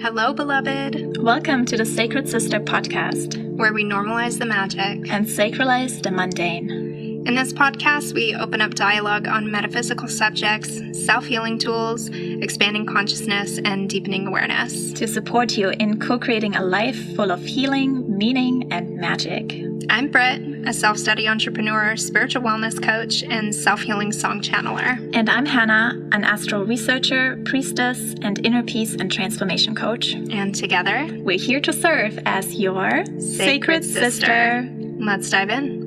Hello, beloved. Welcome to the Sacred Sister podcast, where we normalize the magic and sacralize the mundane. In this podcast, we open up dialogue on metaphysical subjects, self-healing tools, expanding consciousness, and deepening awareness. To support you in co-creating a life full of healing, meaning, and magic. I'm Britt, a self-study entrepreneur, spiritual wellness coach, and self-healing song channeler. And I'm Hannah, an astral researcher, priestess, and inner peace and transformation coach. And together, we're here to serve as your Sacred Sister. Let's dive in.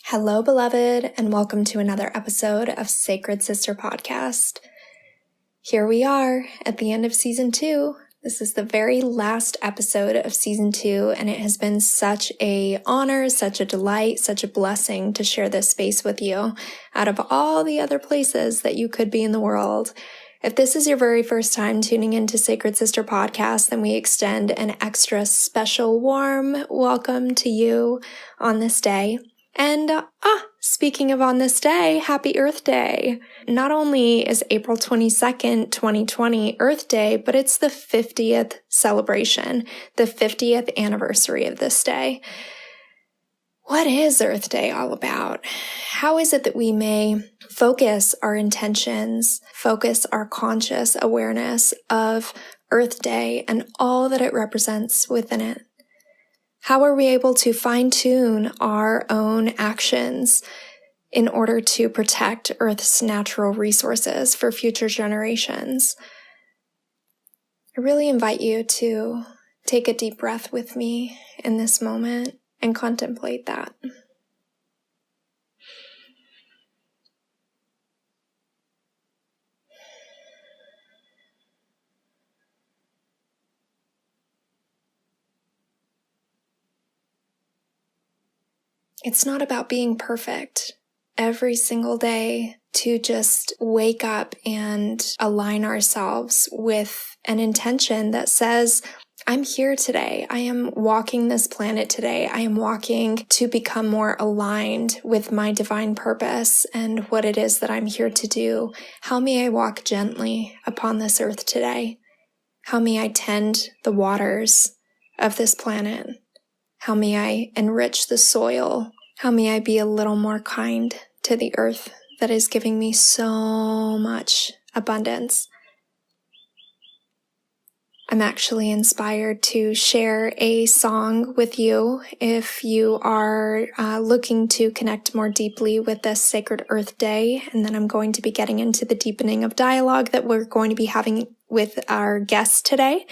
Hello, beloved, and welcome to another episode of Sacred Sister Podcast. Here we are at the end of Season 2. This is the very last episode of Season 2, and it has been such an honor, such a delight, such a blessing to share this space with you out of all the other places that you could be in the world. If this is your very first time tuning into Sacred Sister Podcast, then we extend an extra special warm welcome to you on this day. And, speaking of on this day, happy Earth Day. Not only is April 22nd, 2020 Earth Day, but it's the 50th celebration, the 50th anniversary of this day. What is Earth Day all about? How is it that we may focus our intentions, focus our conscious awareness of Earth Day and all that it represents within it? How are we able to fine-tune our own actions in order to protect Earth's natural resources for future generations? I really invite you to take a deep breath with me in this moment and contemplate that. It's not about being perfect every single day, to just wake up and align ourselves with an intention that says, I'm here today. I am walking this planet today. I am walking to become more aligned with my divine purpose and what it is that I'm here to do. How may I walk gently upon this earth today? How may I tend the waters of this planet? How may I enrich the soil? How may I be a little more kind to the earth that is giving me so much abundance? I'm actually inspired to share a song with you if you are looking to connect more deeply with this Sacred Earth Day. And then I'm going to be getting into the deepening of dialogue that we're going to be having with our guests today.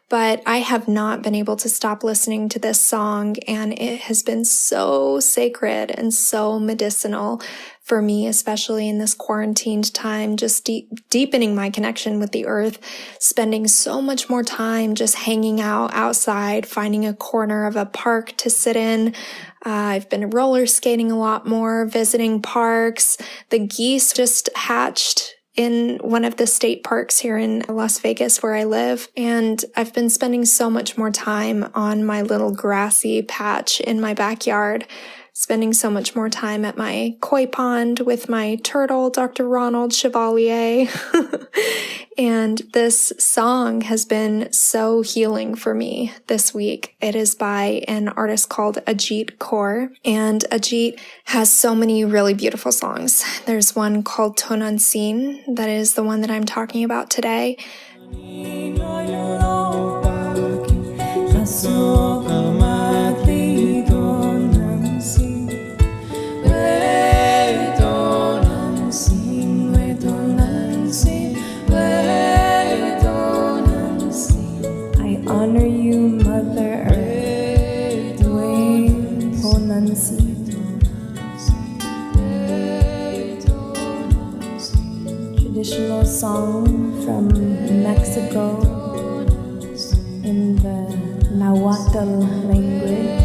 But I have not been able to stop listening to this song, and it has been so sacred and so medicinal for me, especially in this quarantined time, just deepening my connection with the earth, spending so much more time just hanging out outside, finding a corner of a park to sit in. I've been roller skating a lot more, visiting parks. The geese just hatched in one of the state parks here in Las Vegas where I live. And I've been spending so much more time on my little grassy patch in my backyard, spending so much more time at my koi pond with my turtle, Dr. Ronald Chevalier. And this song has been so healing for me this week. It is by an artist called Ajeet Kaur, and Ajeet has so many really beautiful songs. There's one called Tonancin, that is the one that I'm talking about today. Traditional song from Mexico in the Nahuatl language.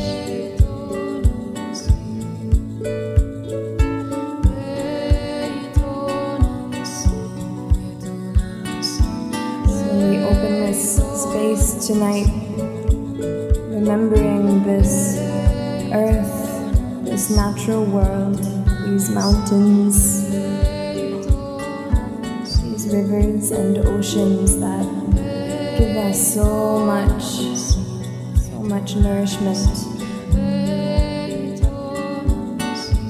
So we open this space tonight, remembering this earth, this natural world, these mountains, these rivers and oceans that give us so much nourishment,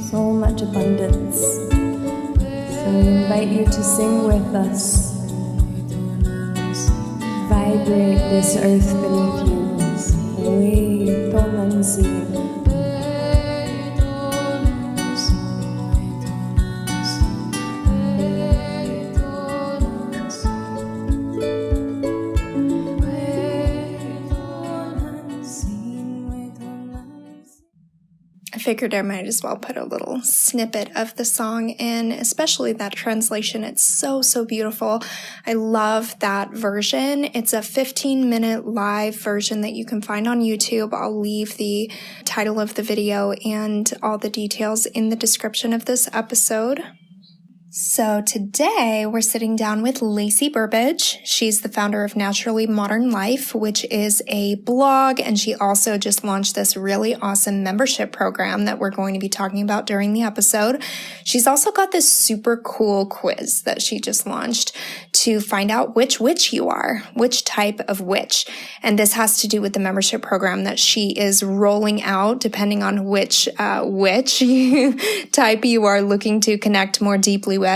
so much abundance. So we invite you to sing with us. Vibrate this earth beneath you. Tonancin. I figured I might as well put a little snippet of the song in, especially that translation. It's so beautiful. I love that version. It's a 15-minute live version that you can find on YouTube. I'll leave the title of the video and all the details in the description of this episode. So today we're sitting down with Lacey Burbage. She's the founder of Naturally Modern Life, which is a blog, and she also just launched this really awesome membership program that we're going to be talking about during the episode. She's also got this super cool quiz that she just launched to find out which witch you are, which type of witch. And this has to do with the membership program that she is rolling out depending on which witch type you are looking to connect more deeply with.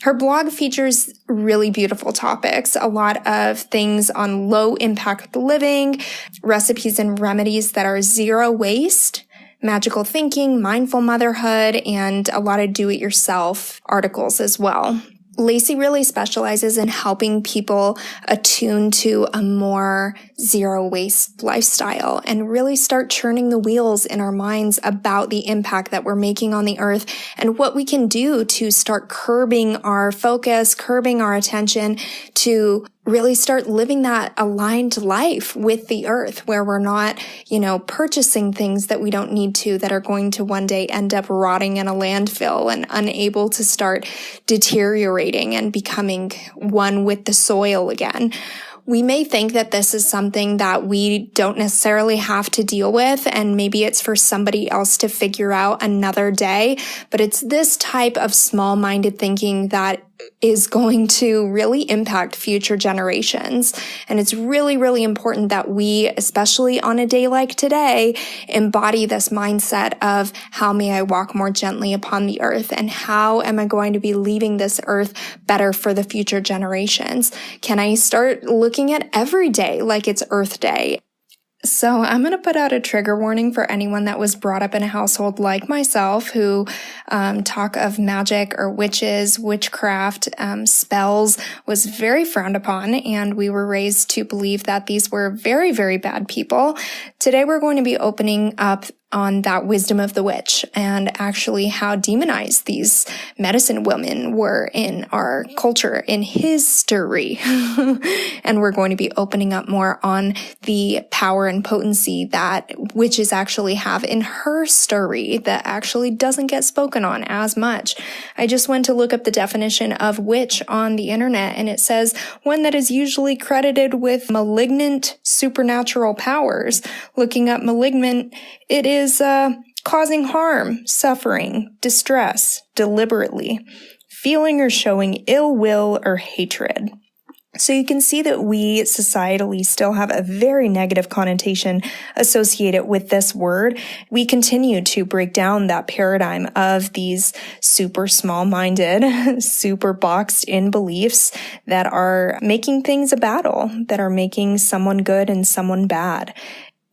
Her blog features really beautiful topics, a lot of things on low impact living, recipes and remedies that are zero waste, magical thinking, mindful motherhood, and a lot of do-it-yourself articles as well. Lacey really specializes in helping people attune to a more zero-waste lifestyle and really start churning the wheels in our minds about the impact that we're making on the earth and what we can do to start curbing our focus, curbing our attention to really start living that aligned life with the earth where we're not, purchasing things that we don't need to that are going to one day end up rotting in a landfill and unable to start deteriorating and becoming one with the soil again. We may think that this is something that we don't necessarily have to deal with, and maybe it's for somebody else to figure out another day, but it's this type of small-minded thinking that is going to really impact future generations. And it's really, really important that we, especially on a day like today, embody this mindset of how may I walk more gently upon the earth and how am I going to be leaving this earth better for the future generations? Can I start looking at every day like it's Earth Day? So I'm going to put out a trigger warning for anyone that was brought up in a household like myself who talk of magic or witches, witchcraft, spells was very frowned upon, and we were raised to believe that these were very, very bad people. Today we're going to be opening up on that wisdom of the witch and actually how demonized these medicine women were in our culture, in history. And we're going to be opening up more on the power and potency that witches actually have in her story that actually doesn't get spoken on as much. I just went to look up the definition of witch on the internet, and it says one that is usually credited with malignant supernatural powers. Looking up malignant, it is causing harm, suffering, distress, deliberately, feeling or showing ill will or hatred. So you can see that we societally still have a very negative connotation associated with this word. We continue to break down that paradigm of these super small-minded, super boxed-in beliefs that are making things a battle, that are making someone good and someone bad.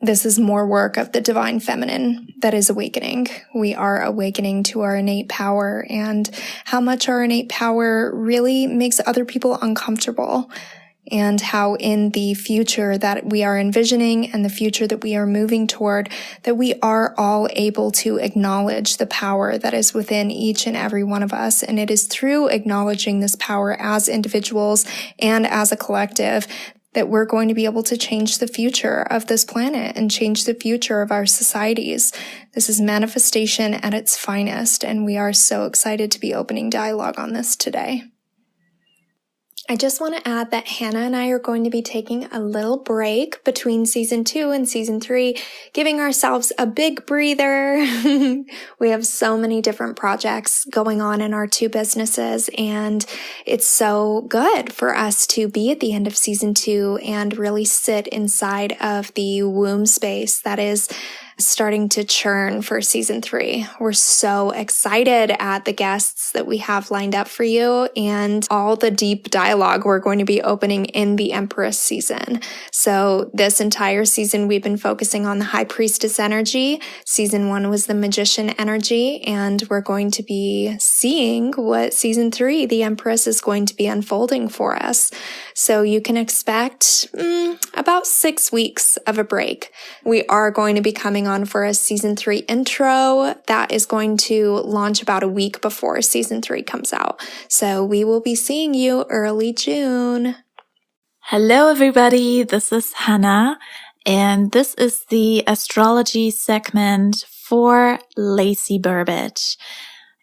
This is more work of the divine feminine that is awakening. We are awakening to our innate power and how much our innate power really makes other people uncomfortable, and how in the future that we are envisioning and the future that we are moving toward, that we are all able to acknowledge the power that is within each and every one of us. And it is through acknowledging this power as individuals and as a collective that we're going to be able to change the future of this planet and change the future of our societies. This is manifestation at its finest, and we are so excited to be opening dialogue on this today. I just want to add that Hannah and I are going to be taking a little break between season 2 and season 3, giving ourselves a big breather. We have so many different projects going on in our 2 businesses, and it's so good for us to be at the end of season 2 and really sit inside of the womb space that is starting to churn for season 3. We're so excited at the guests that we have lined up for you and all the deep dialogue we're going to be opening in the Empress season. So this entire season, we've been focusing on the High Priestess energy. Season 1 was the Magician energy, and we're going to be seeing what season 3, the Empress, is going to be unfolding for us. So you can expect about 6 weeks of a break. We are going to be coming on for a season 3 intro that is going to launch about a week before season 3 comes out. So we will be seeing you early June. Hello, everybody. This is Hannah, and this is the astrology segment for Lacey Burbage.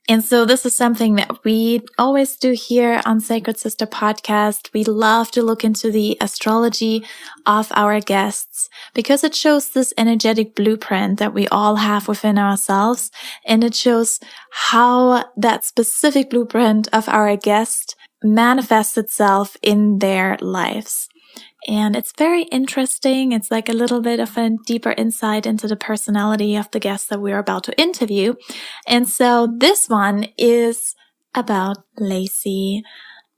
And so this is something that we always do here on Sacred Sister Podcast. We love to look into the astrology of our guests because it shows this energetic blueprint that we all have within ourselves. And it shows how that specific blueprint of our guest manifests itself in their lives. And it's very interesting. It's like a little bit of a deeper insight into the personality of the guest that we're about to interview. And so this one is about Lacey.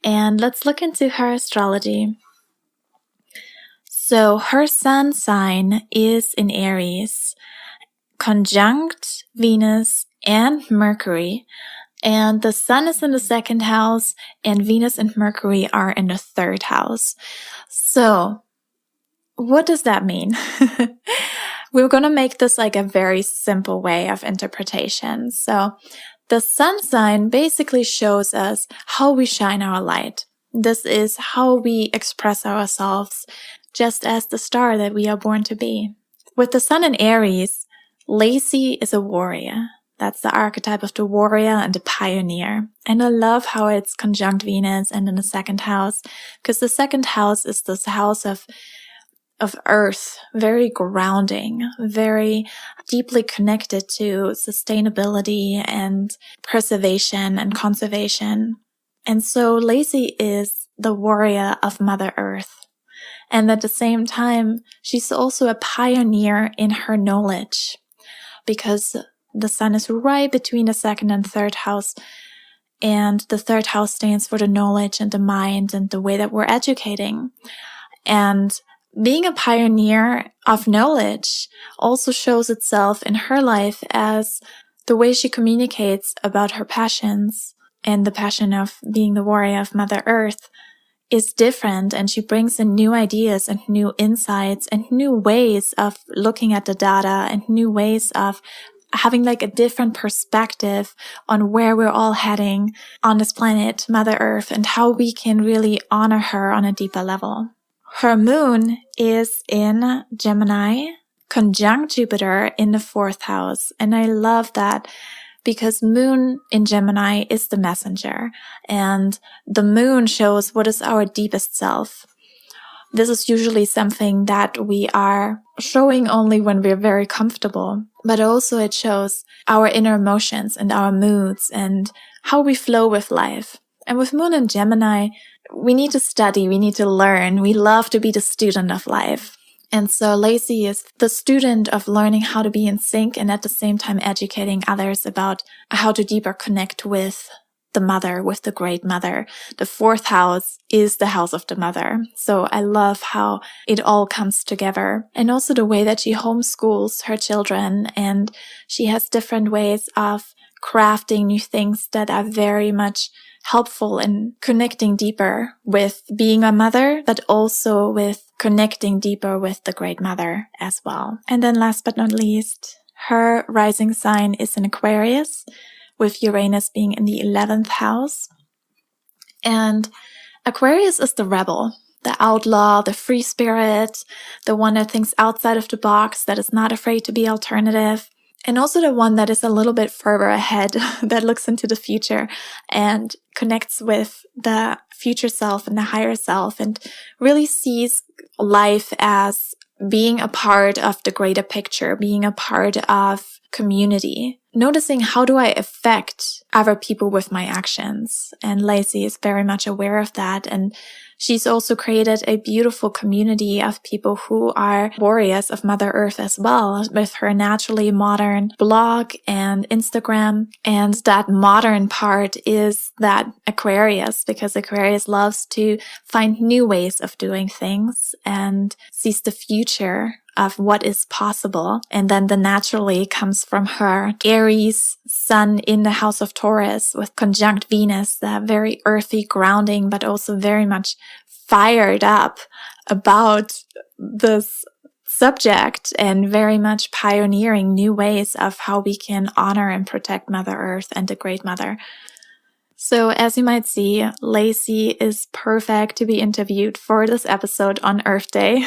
And let's look into her astrology. So her sun sign is in Aries, conjunct Venus and Mercury. And the sun is in the 2nd house, and Venus and Mercury are in the 3rd house. So, what does that mean? We're going to make this like a very simple way of interpretation. So, the sun sign basically shows us how we shine our light. This is how we express ourselves, just as the star that we are born to be. With the sun in Aries, Lacey is a warrior. That's the archetype of the warrior and the pioneer. And I love how it's conjunct Venus and in the 2nd house, because the 2nd house is this house of earth, very grounding, very deeply connected to sustainability and preservation and conservation. And so Lacey is the warrior of Mother Earth. And at the same time, she's also a pioneer in her knowledge, because the sun is right between the 2nd and 3rd house, and the 3rd house stands for the knowledge and the mind and the way that we're educating. And being a pioneer of knowledge also shows itself in her life as the way she communicates about her passions, and the passion of being the warrior of Mother Earth is different, and she brings in new ideas and new insights and new ways of looking at the data and new ways of having like a different perspective on where we're all heading on this planet, Mother Earth, and how we can really honor her on a deeper level. Her moon is in Gemini, conjunct Jupiter in the 4th house. And I love that because moon in Gemini is the messenger, and the moon shows what is our deepest self. This is usually something that we are showing only when we're very comfortable, but also it shows our inner emotions and our moods and how we flow with life. And with Moon in Gemini, we need to study, we need to learn, we love to be the student of life. And so Lacey is the student of learning how to be in sync and at the same time educating others about how to deeper connect with the mother, with the great mother. The 4th house is the house of the mother. So I love how it all comes together. And also the way that she homeschools her children, and she has different ways of crafting new things that are very much helpful in connecting deeper with being a mother, but also with connecting deeper with the great mother as well. And then last but not least, her rising sign is in Aquarius, with Uranus being in the 11th house. And Aquarius is the rebel, the outlaw, the free spirit, the one that thinks outside of the box, that is not afraid to be alternative. and also the one that is a little bit further ahead, that looks into the future and connects with the future self and the higher self, and really sees life as being a part of the greater picture, being a part of community, noticing how do I affect other people with my actions. And Lacey is very much aware of that. And she's also created a beautiful community of people who are warriors of Mother Earth as well, with her naturally modern blog and Instagram. And that modern part is that Aquarius, because Aquarius loves to find new ways of doing things and sees the future of what is possible. And then the naturally comes from her Aries sun in the house of Taurus with conjunct Venus, that very earthy grounding, but also very much fired up about this subject and very much pioneering new ways of how we can honor and protect Mother Earth and the Great Mother. So as you might see, Lacey is perfect to be interviewed for this episode on Earth Day.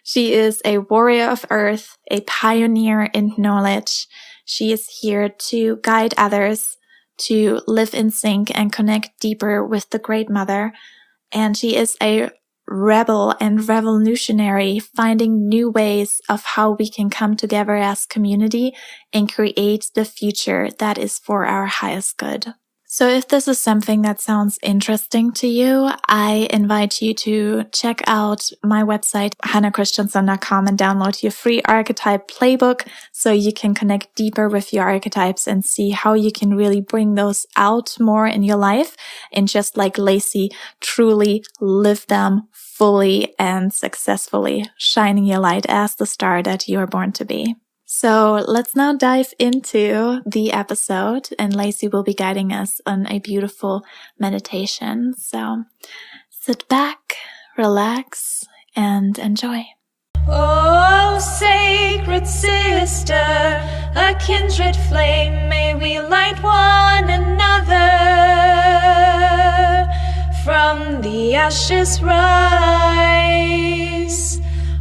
She is a warrior of Earth, a pioneer in knowledge. She is here to guide others to live in sync and connect deeper with the Great Mother. And she is a rebel and revolutionary, finding new ways of how we can come together as community and create the future that is for our highest good. So if this is something that sounds interesting to you, I invite you to check out my website, hannahchristiansen.com, and download your free archetype playbook so you can connect deeper with your archetypes and see how you can really bring those out more in your life and, just like Lacey, truly live them fully and successfully, shining your light as the star that you are born to be. So let's now dive into the episode, and Lacey will be guiding us on a beautiful meditation. So sit back, relax, and enjoy. Oh, sacred sister, a kindred flame, may we light one another. From the ashes rise,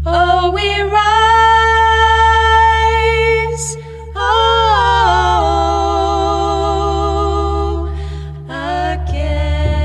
oh, we rise. Oh, again.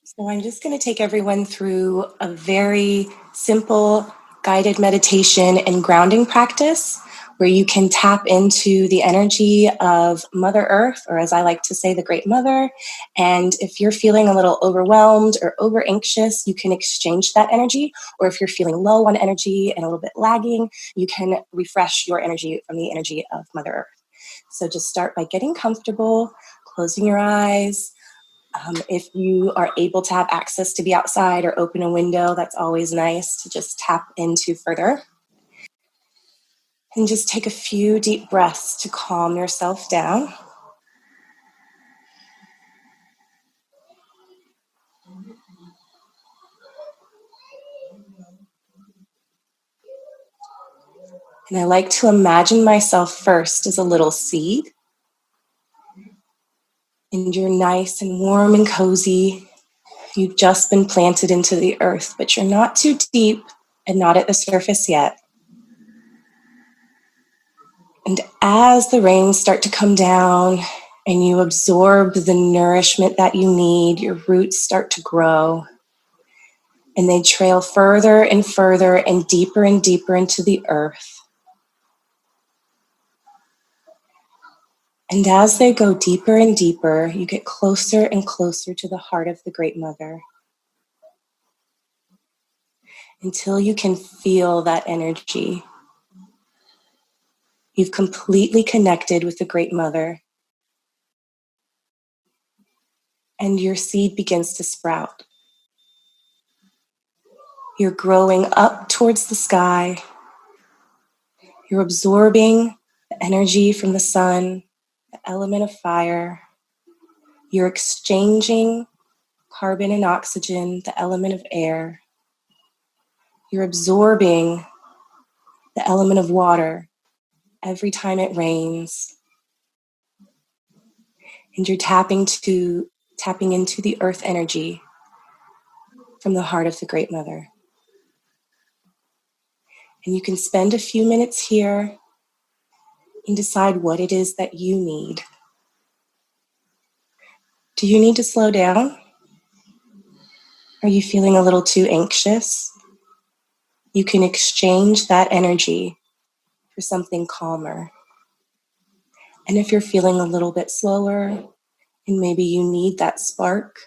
So I'm just going to take everyone through a very simple guided meditation and grounding practice where you can tap into the energy of Mother Earth, or as I like to say, the Great Mother. And if you're feeling a little overwhelmed or over anxious, you can exchange that energy. Or if you're feeling low on energy and a little bit lagging, you can refresh your energy from the energy of Mother Earth. So just start by getting comfortable, closing your eyes. If you are able to have access to be outside or open a window, that's always nice to just tap into further. And just take a few deep breaths to calm yourself down. And I like to imagine myself first as a little seed. And you're nice and warm and cozy. You've just been planted into the earth, but you're not too deep and not at the surface yet. And as the rains start to come down and you absorb the nourishment that you need, your roots start to grow. And they trail further and further and deeper into the earth. And as they go deeper and deeper, you get closer and closer to the heart of the Great Mother, until you can feel that energy. You've completely connected with the Great Mother, and your seed begins to sprout. You're growing up towards the sky. You're absorbing the energy from the sun, the element of fire. You're exchanging carbon and oxygen, the element of air. You're absorbing the element of water every time it rains. And you're tapping into the earth energy from the heart of the Great Mother. And you can spend a few minutes here and decide what it is that you need. Do you need to slow down? Are you feeling a little too anxious? You can exchange that energy for something calmer. And if you're feeling a little bit slower and maybe you need that spark,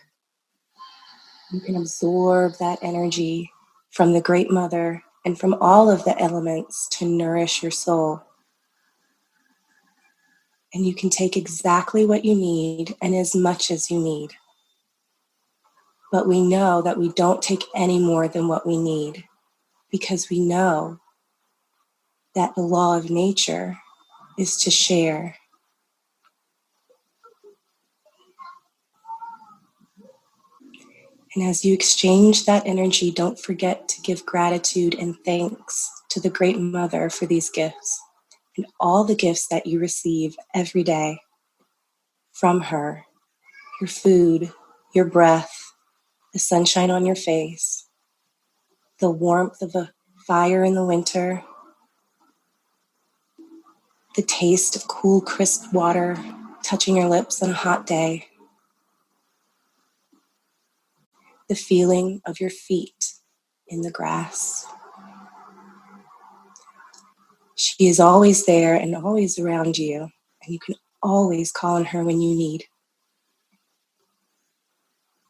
you can absorb that energy from the Great Mother and from all of the elements to nourish your soul. And you can take exactly what you need and as much as you need. But we know that we don't take any more than what we need, because we know that the law of nature is to share. And as you exchange that energy, don't forget to give gratitude and thanks to the Great Mother for these gifts and all the gifts that you receive every day from her. Your food, your breath, the sunshine on your face, the warmth of a fire in the winter, the taste of cool, crisp water touching your lips on a hot day, the feeling of your feet in the grass. She is always there and always around you, and you can always call on her when you need.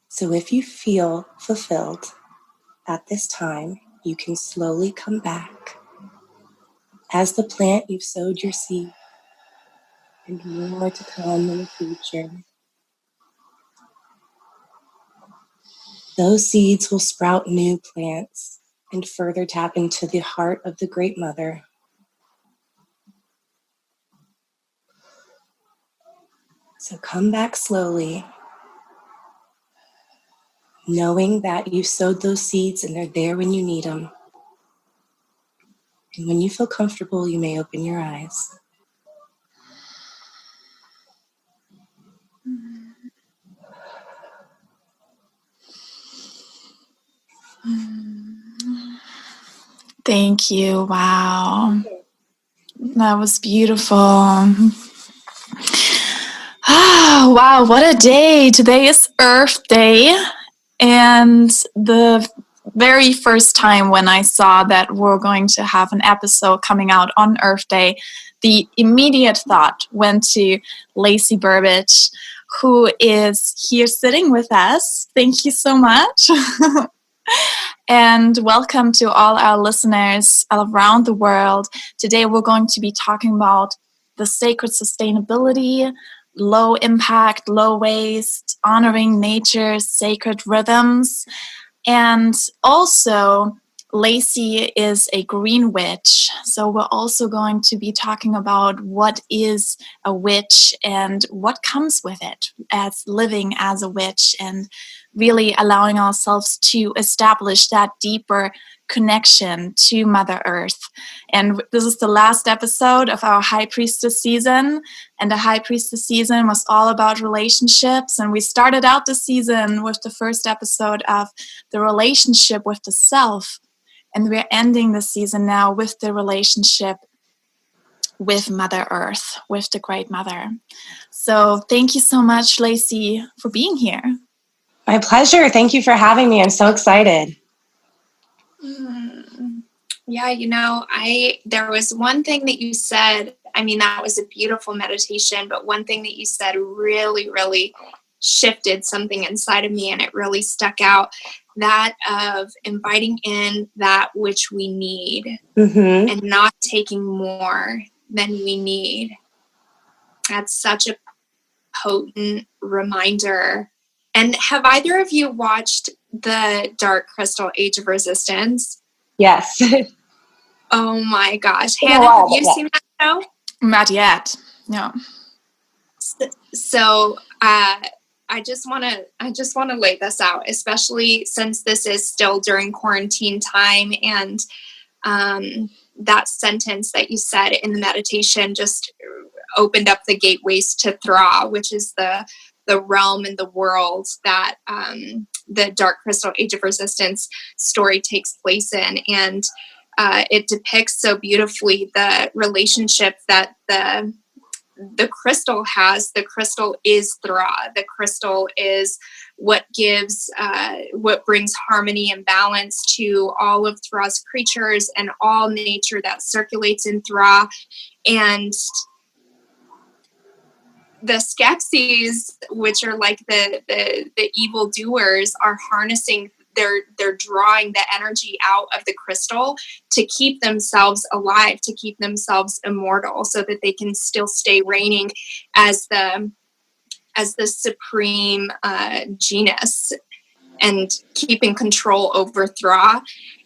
So if you feel fulfilled at this time, you can slowly come back. As the plant, you've sowed your seed, and more to come in the future. Those seeds will sprout new plants and further tap into the heart of the Great Mother. So come back slowly, knowing that you sowed those seeds and they're there when you need them. And when you feel comfortable, you may open your eyes. Thank you. Wow. That was beautiful. Ah, wow, what a day. Today is Earth Day. And the very first time when I saw that we're going to have an episode coming out on Earth Day, the immediate thought went to Lacey Burbage, who is here sitting with us. Thank you so much. And welcome to all our listeners all around the world. Today we're going to be talking about the sacred sustainability, low impact, low waste, honoring nature's sacred rhythms. And also, Lacey is a green witch. So we're also going to be talking about what is a witch and what comes with it as living as a witch, and really allowing ourselves to establish that deeper connection to Mother Earth. And this is the last episode of our High Priestess season. And the High Priestess season was all about relationships. And we started out the season with the first episode of the relationship with the self. And we're ending the season now with the relationship with Mother Earth, with the Great Mother. So thank you so much, Lacey, for being here. My pleasure. Thank you for having me. I'm so excited. Yeah, there was one thing that you said, that was a beautiful meditation, but one thing that you said really, really shifted something inside of me, and it really stuck out, that of inviting in that which we need and not taking more than we need. That's such a potent reminder. And have either of you watched the Dark Crystal Age of Resistance? Yes. Oh my gosh. Hannah, have you seen that show? Not yet. No. So I just want to lay this out, especially since this is still during quarantine time, and that sentence that you said in the meditation just opened up the gateways to Thra, which is the realm and the world that the Dark Crystal Age of Resistance story takes place in. And it depicts so beautifully the relationship that the crystal has. The crystal is Thra. The crystal is what gives, what brings harmony and balance to all of Thra's creatures and all nature that circulates in Thra. And the Skeksis, which are like the evil doers, are harnessing, they're drawing the energy out of the crystal to keep themselves alive, to keep themselves immortal, so that they can still stay reigning as the supreme genus and keeping control over Thra.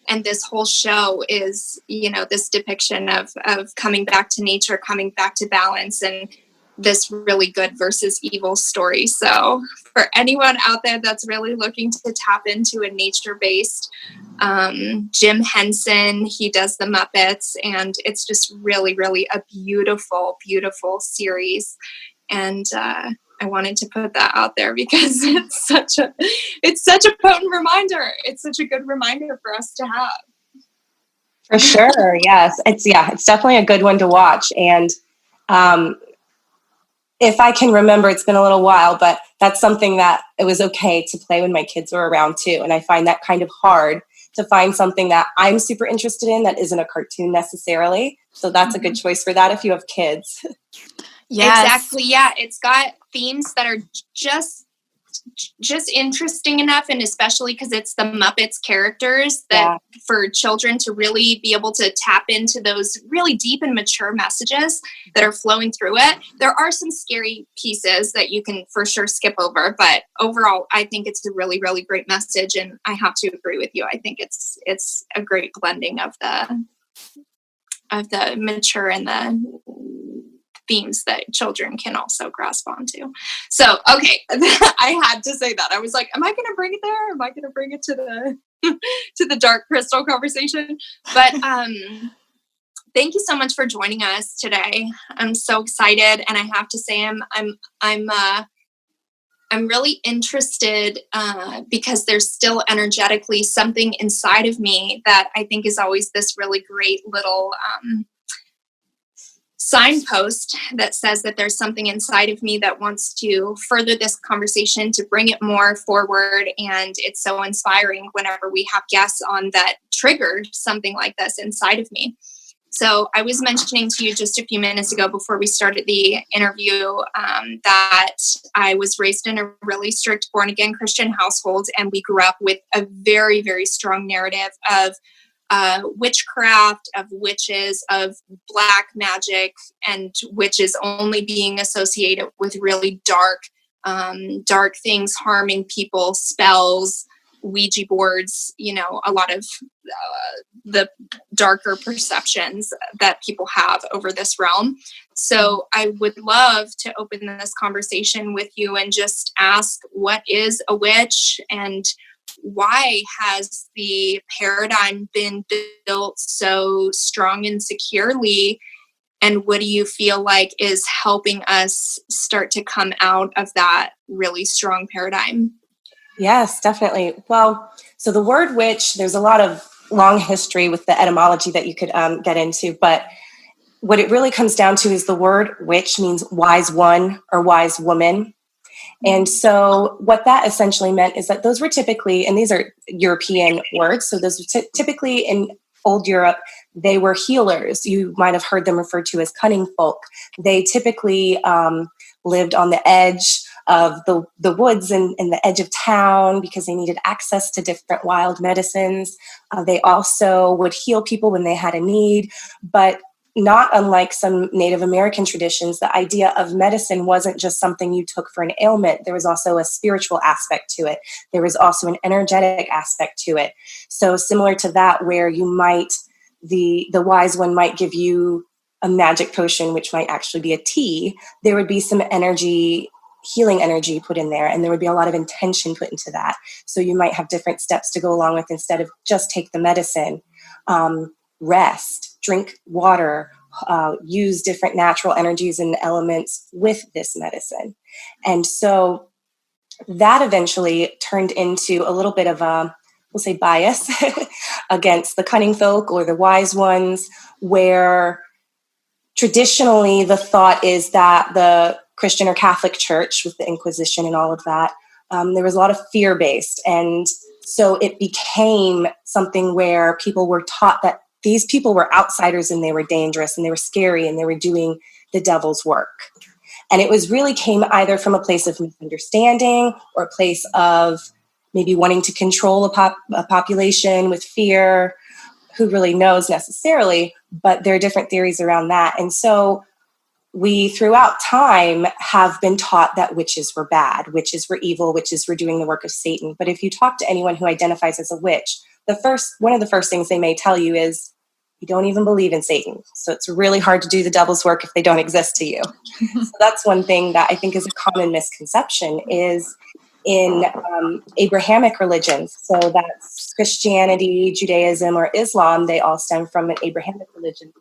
And this whole show is, this depiction of coming back to nature, coming back to balance, and this really good versus evil story. So for anyone out there that's really looking to tap into a nature-based, Jim Henson, he does the Muppets, and it's just really, really a beautiful, beautiful series. And I wanted to put that out there because it's such a potent reminder. It's such a good reminder for us to have. For sure. Yes. It's definitely a good one to watch. And, if I can remember, it's been a little while, but that's something that it was okay to play when my kids were around too. And I find that kind of hard to find something that I'm super interested in that isn't a cartoon necessarily. So that's a good choice for that if you have kids. Yes. Exactly. Yeah. It's got themes that are just interesting enough, and especially because it's the Muppets characters, that for children to really be able to tap into those really deep and mature messages that are flowing through it. There are some scary pieces that you can for sure skip over, but overall I think it's a really, really great message, and I have to agree with you. I think it's a great blending of the mature and the themes that children can also grasp onto. So, okay, I had to say that. I was like, am I going to bring it there? Am I going to bring it to the Dark Crystal conversation? But thank you so much for joining us today. I'm so excited, and I have to say, I'm really interested because there's still energetically something inside of me that I think is always this really great little signpost that says that there's something inside of me that wants to further this conversation, to bring it more forward. And it's so inspiring whenever we have guests on that trigger something like this inside of me. So I was mentioning to you just a few minutes ago before we started the interview that I was raised in a really strict born-again Christian household, and we grew up with a very, very strong narrative of witchcraft, of witches, of black magic, and witches only being associated with really dark things, harming people, spells, Ouija boards, a lot of the darker perceptions that people have over this realm. So I would love to open this conversation with you and just ask, what is a witch, and why has the paradigm been built so strong and securely? And what do you feel like is helping us start to come out of that really strong paradigm? Yes, definitely. Well, so the word witch, there's a lot of long history with the etymology that you could get into, but what it really comes down to is the word witch means wise one or wise woman. And so what that essentially meant is that those were typically, and these are European words, so those were typically in old Europe, they were healers. You might have heard them referred to as cunning folk. They typically lived on the edge of the woods and the edge of town because they needed access to different wild medicines. They also would heal people when they had a need, but not unlike some Native American traditions, the idea of medicine wasn't just something you took for an ailment. There was also a spiritual aspect to it. There was also an energetic aspect to it. So similar to that, where you might, the wise one might give you a magic potion, which might actually be a tea, there would be some energy, healing energy put in there, and there would be a lot of intention put into that. So you might have different steps to go along with instead of just take the medicine. Rest. drink water, use different natural energies and elements with this medicine. And so that eventually turned into a little bit of a, we'll say, bias against the cunning folk or the wise ones, where traditionally the thought is that the Christian or Catholic Church, with the Inquisition and all of that, there was a lot of fear-based. And so it became something where people were taught that these people were outsiders and they were dangerous and they were scary and they were doing the devil's work. And it was really came either from a place of misunderstanding or a place of maybe wanting to control a population with fear. Who really knows necessarily, but there are different theories around that. And so we, throughout time, have been taught that witches were bad, witches were evil, witches were doing the work of Satan. But if you talk to anyone who identifies as a witch, one of the first things they may tell you is, you don't even believe in Satan. So it's really hard to do the devil's work if they don't exist to you. So that's one thing that I think is a common misconception is in Abrahamic religions. So that's Christianity, Judaism, or Islam. They all stem from an Abrahamic religion.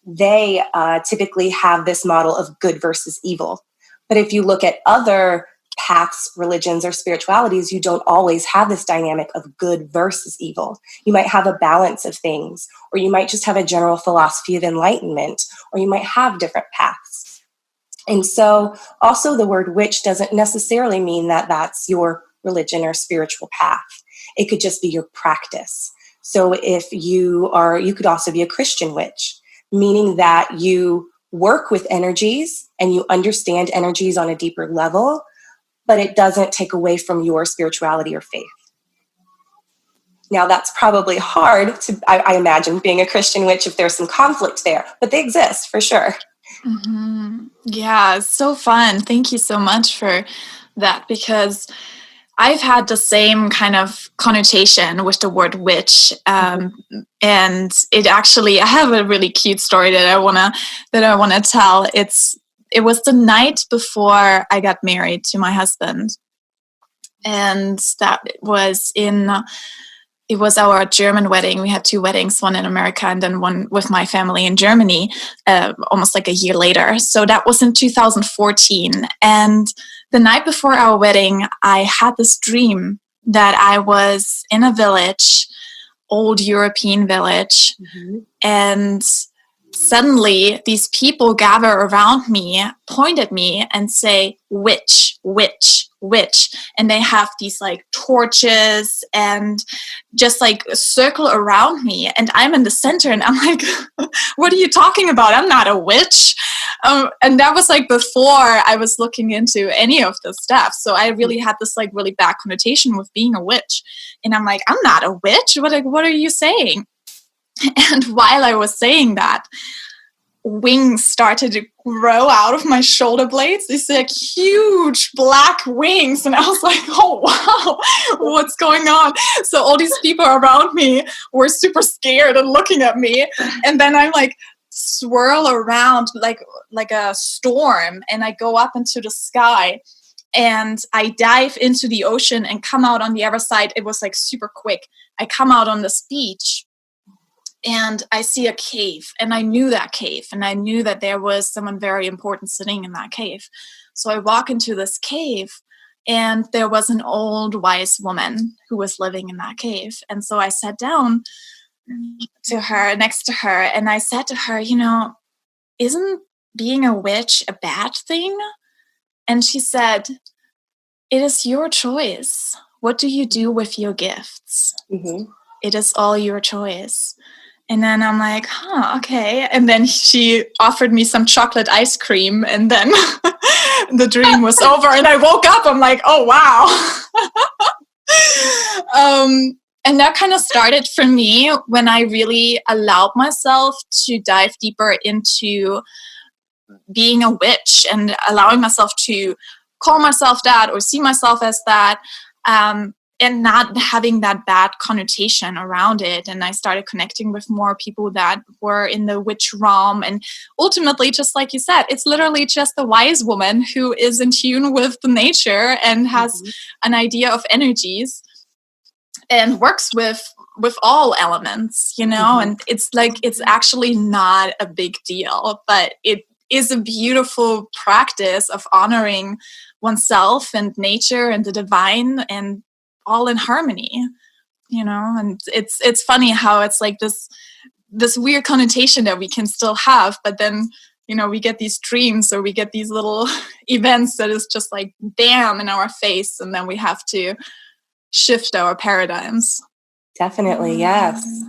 They typically have this model of good versus evil. But if you look at other paths, religions, or spiritualities, you don't always have this dynamic of good versus evil. You might have a balance of things, or you might just have a general philosophy of enlightenment, or you might have different paths. And so also the word witch doesn't necessarily mean that that's your religion or spiritual path. It could just be your practice. So if you could also be a Christian witch, meaning that you work with energies and you understand energies on a deeper level, but it doesn't take away from your spirituality or faith. Now, that's probably hard to, I imagine, being a Christian witch if there's some conflict there, but they exist for sure. Mm-hmm. Yeah, it's so fun. Thank you so much for that, because I've had the same kind of connotation with the word witch, and it actually, I have a really cute story that I wanna tell. It was the night before I got married to my husband, and it was our German wedding. We had 2 weddings, one in America and then one with my family in Germany, almost like a year later. So that was in 2014. And the night before our wedding, I had this dream that I was in a village, old European village, and suddenly these people gather around me, point at me and say, witch, witch, witch. And they have these like torches and just like circle around me. And I'm in the center and I'm like, what are you talking about? I'm not a witch. And that was like before I was looking into any of this stuff. So I really had this like really bad connotation with being a witch. And I'm like, I'm not a witch. What are you saying? And while I was saying that, wings started to grow out of my shoulder blades. These like huge black wings. And I was like, oh, wow, what's going on? So all these people around me were super scared and looking at me. And then I'm like, swirl around like a storm. And I go up into the sky. And I dive into the ocean and come out on the other side. It was like super quick. I come out on this beach. And I see a cave, and I knew that cave, and I knew that there was someone very important sitting in that cave. So I walk into this cave, and there was an old wise woman who was living in that cave. And so I sat down to her, next to her, and I said to her, isn't being a witch a bad thing? And she said, it is your choice. What do you do with your gifts? Mm-hmm. It is all your choice. And then I'm like, okay. And then she offered me some chocolate ice cream, and then the dream was over and I woke up. I'm like, oh, wow. And that kind of started for me when I really allowed myself to dive deeper into being a witch and allowing myself to call myself that or see myself as that. And not having that bad connotation around it. And I started connecting with more people that were in the witch realm. And ultimately, just like you said, it's literally just a wise woman who is in tune with the nature and has an idea of energies and works with with all elements, and it's like, it's actually not a big deal, but it is a beautiful practice of honoring oneself and nature and the divine and all in harmony, and it's funny how it's like this weird connotation that we can still have, but then, we get these dreams or we get these little events that is just like bam in our face, and then we have to shift our paradigms. Definitely, yes.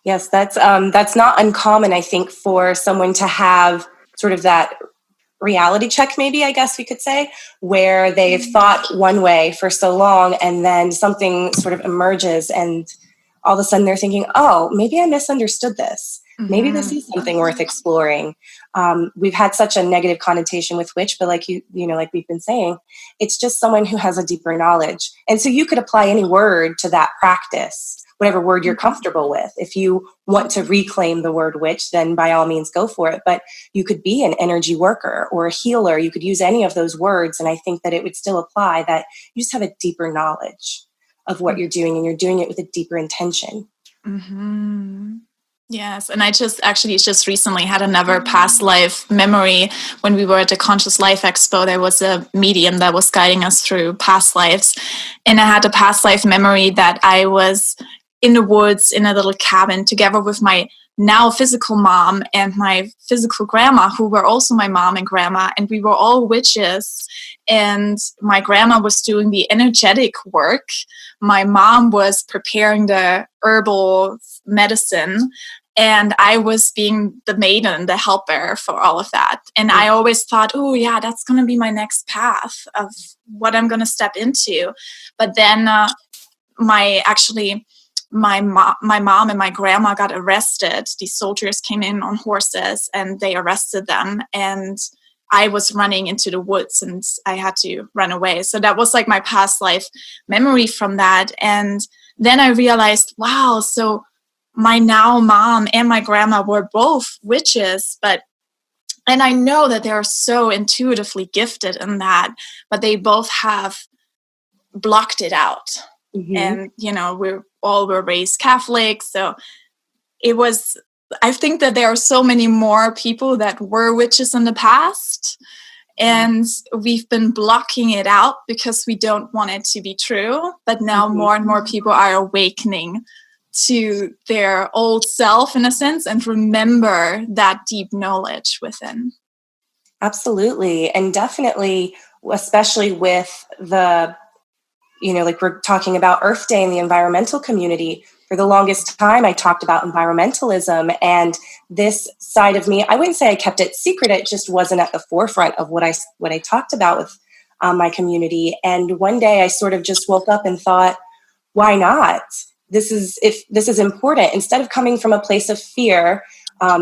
Yes, that's not uncommon, I think, for someone to have sort of that reality check, maybe, I guess we could say, where they've thought one way for so long and then something sort of emerges and all of a sudden they're thinking, oh, maybe I misunderstood this. Maybe this is something worth exploring. We've had such a negative connotation with witch, but like like we've been saying, it's just someone who has a deeper knowledge. And so you could apply any word to that practice, whatever word you're comfortable with. If you want to reclaim the word witch, then by all means go for it. But you could be an energy worker or a healer. You could use any of those words. And I think that it would still apply, that you just have a deeper knowledge of what you're doing, and you're doing it with a deeper intention. Mm-hmm. Yes, and I just recently had another past life memory. When we were at the Conscious Life Expo, there was a medium that was guiding us through past lives. And I had a past life memory that I was in the woods in a little cabin together with my now physical mom and my physical grandma, who were also my mom and grandma, and we were all witches. And my grandma was doing the energetic work. My mom was preparing the herbal medicine, and I was being the maiden, the helper for all of that. And I always thought, oh yeah, that's going to be my next path of what I'm going to step into. But then my mom and my grandma got arrested. These soldiers came in on horses and they arrested them. And I was running into the woods and I had to run away. So that was like my past life memory from that. And then I realized, wow, so my now mom and my grandma were both witches, and I know that they're so intuitively gifted in that, but they both have blocked it out. Mm-hmm. And, we all were raised Catholic. So I think that there are so many more people that were witches in the past, and we've been blocking it out because we don't want it to be true. But now more and more people are awakening to their old self, in a sense, and remember that deep knowledge within. Absolutely. And definitely, especially with the, like we're talking about Earth Day in the environmental community. For the longest time, I talked about environmentalism, and this side of me, I wouldn't say I kept it secret. It just wasn't at the forefront of what I talked about with my community. And one day I sort of just woke up and thought, why not? If this is important, instead of coming from a place of fear,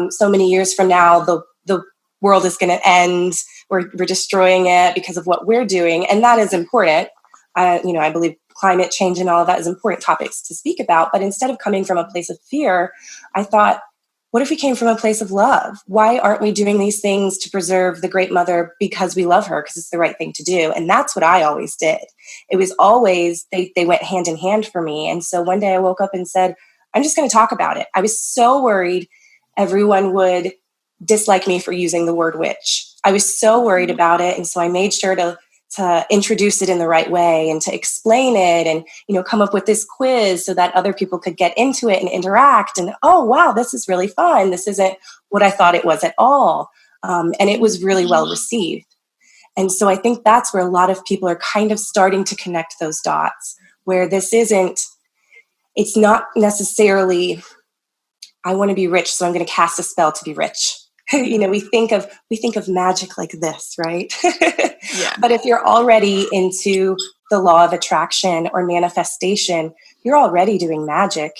so many years from now, the world is going to end. We're destroying it because of what we're doing. And that is important. I believe climate change and all of that is important topics to speak about. But instead of coming from a place of fear, I thought, what if we came from a place of love? Why aren't we doing these things to preserve the Great Mother because we love her, because it's the right thing to do? And that's what I always did. It was always, they went hand in hand for me. And so one day I woke up and said, I'm just going to talk about it. I was so worried everyone would dislike me for using the word witch. I was so worried about it. And so I made sure to introduce it in the right way and to explain it and, come up with this quiz so that other people could get into it and interact. And, oh, wow, this is really fun. This isn't what I thought it was at all. And it was really well received. And so I think that's where a lot of people are kind of starting to connect those dots, where it's not necessarily, I want to be rich, so I'm going to cast a spell to be rich. We think of magic like this, right? Yeah. But if you're already into the law of attraction or manifestation, you're already doing magic.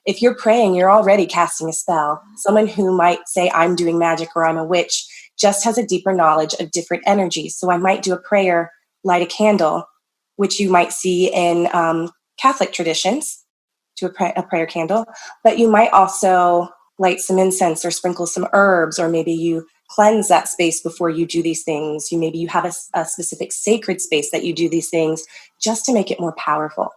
If you're praying, you're already casting a spell. Someone who might say, I'm doing magic or I'm a witch, just has a deeper knowledge of different energies. So I might do a prayer, light a candle, which you might see in Catholic traditions, to a prayer candle. But you might also light some incense or sprinkle some herbs, or maybe you cleanse that space before you do these things. Maybe you have a specific sacred space that you do these things just to make it more powerful.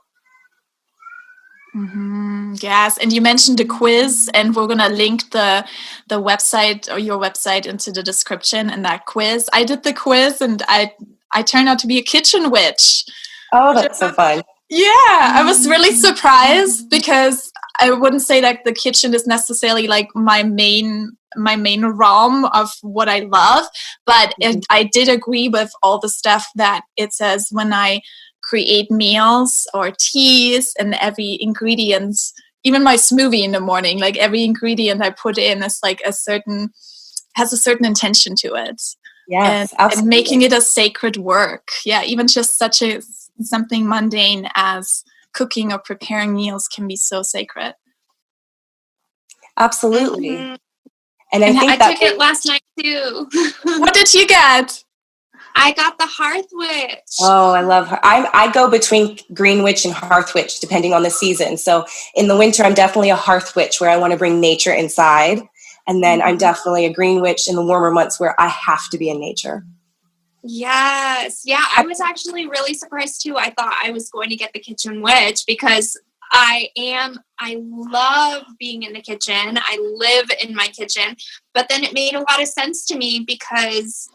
Yes, and you mentioned the quiz, and we're gonna link the website or your website into the description. And that quiz, I did the quiz, and I turned out to be a kitchen witch. Oh, that's so fun. Yeah, I was really surprised because I wouldn't say that the kitchen is necessarily like my main realm of what I love, but I did agree with all the stuff that it says when I create meals or teas, and every ingredient, even my smoothie in the morning, like every ingredient I put in is like has a certain intention to it. Yes, and making it a sacred work. Yeah, even just something mundane as cooking or preparing meals can be so sacred. Absolutely. And I think I took it last night too. What did you get? I got the Hearth Witch. Oh, I love her. I go between Green Witch and Hearth Witch depending on the season. So in the winter, I'm definitely a Hearth Witch where I want to bring nature inside. And then I'm definitely a Green Witch in the warmer months where I have to be in nature. Yes. Yeah, I was actually really surprised too. I thought I was going to get the Kitchen Witch because I love being in the kitchen. I live in my kitchen. But then it made a lot of sense to me because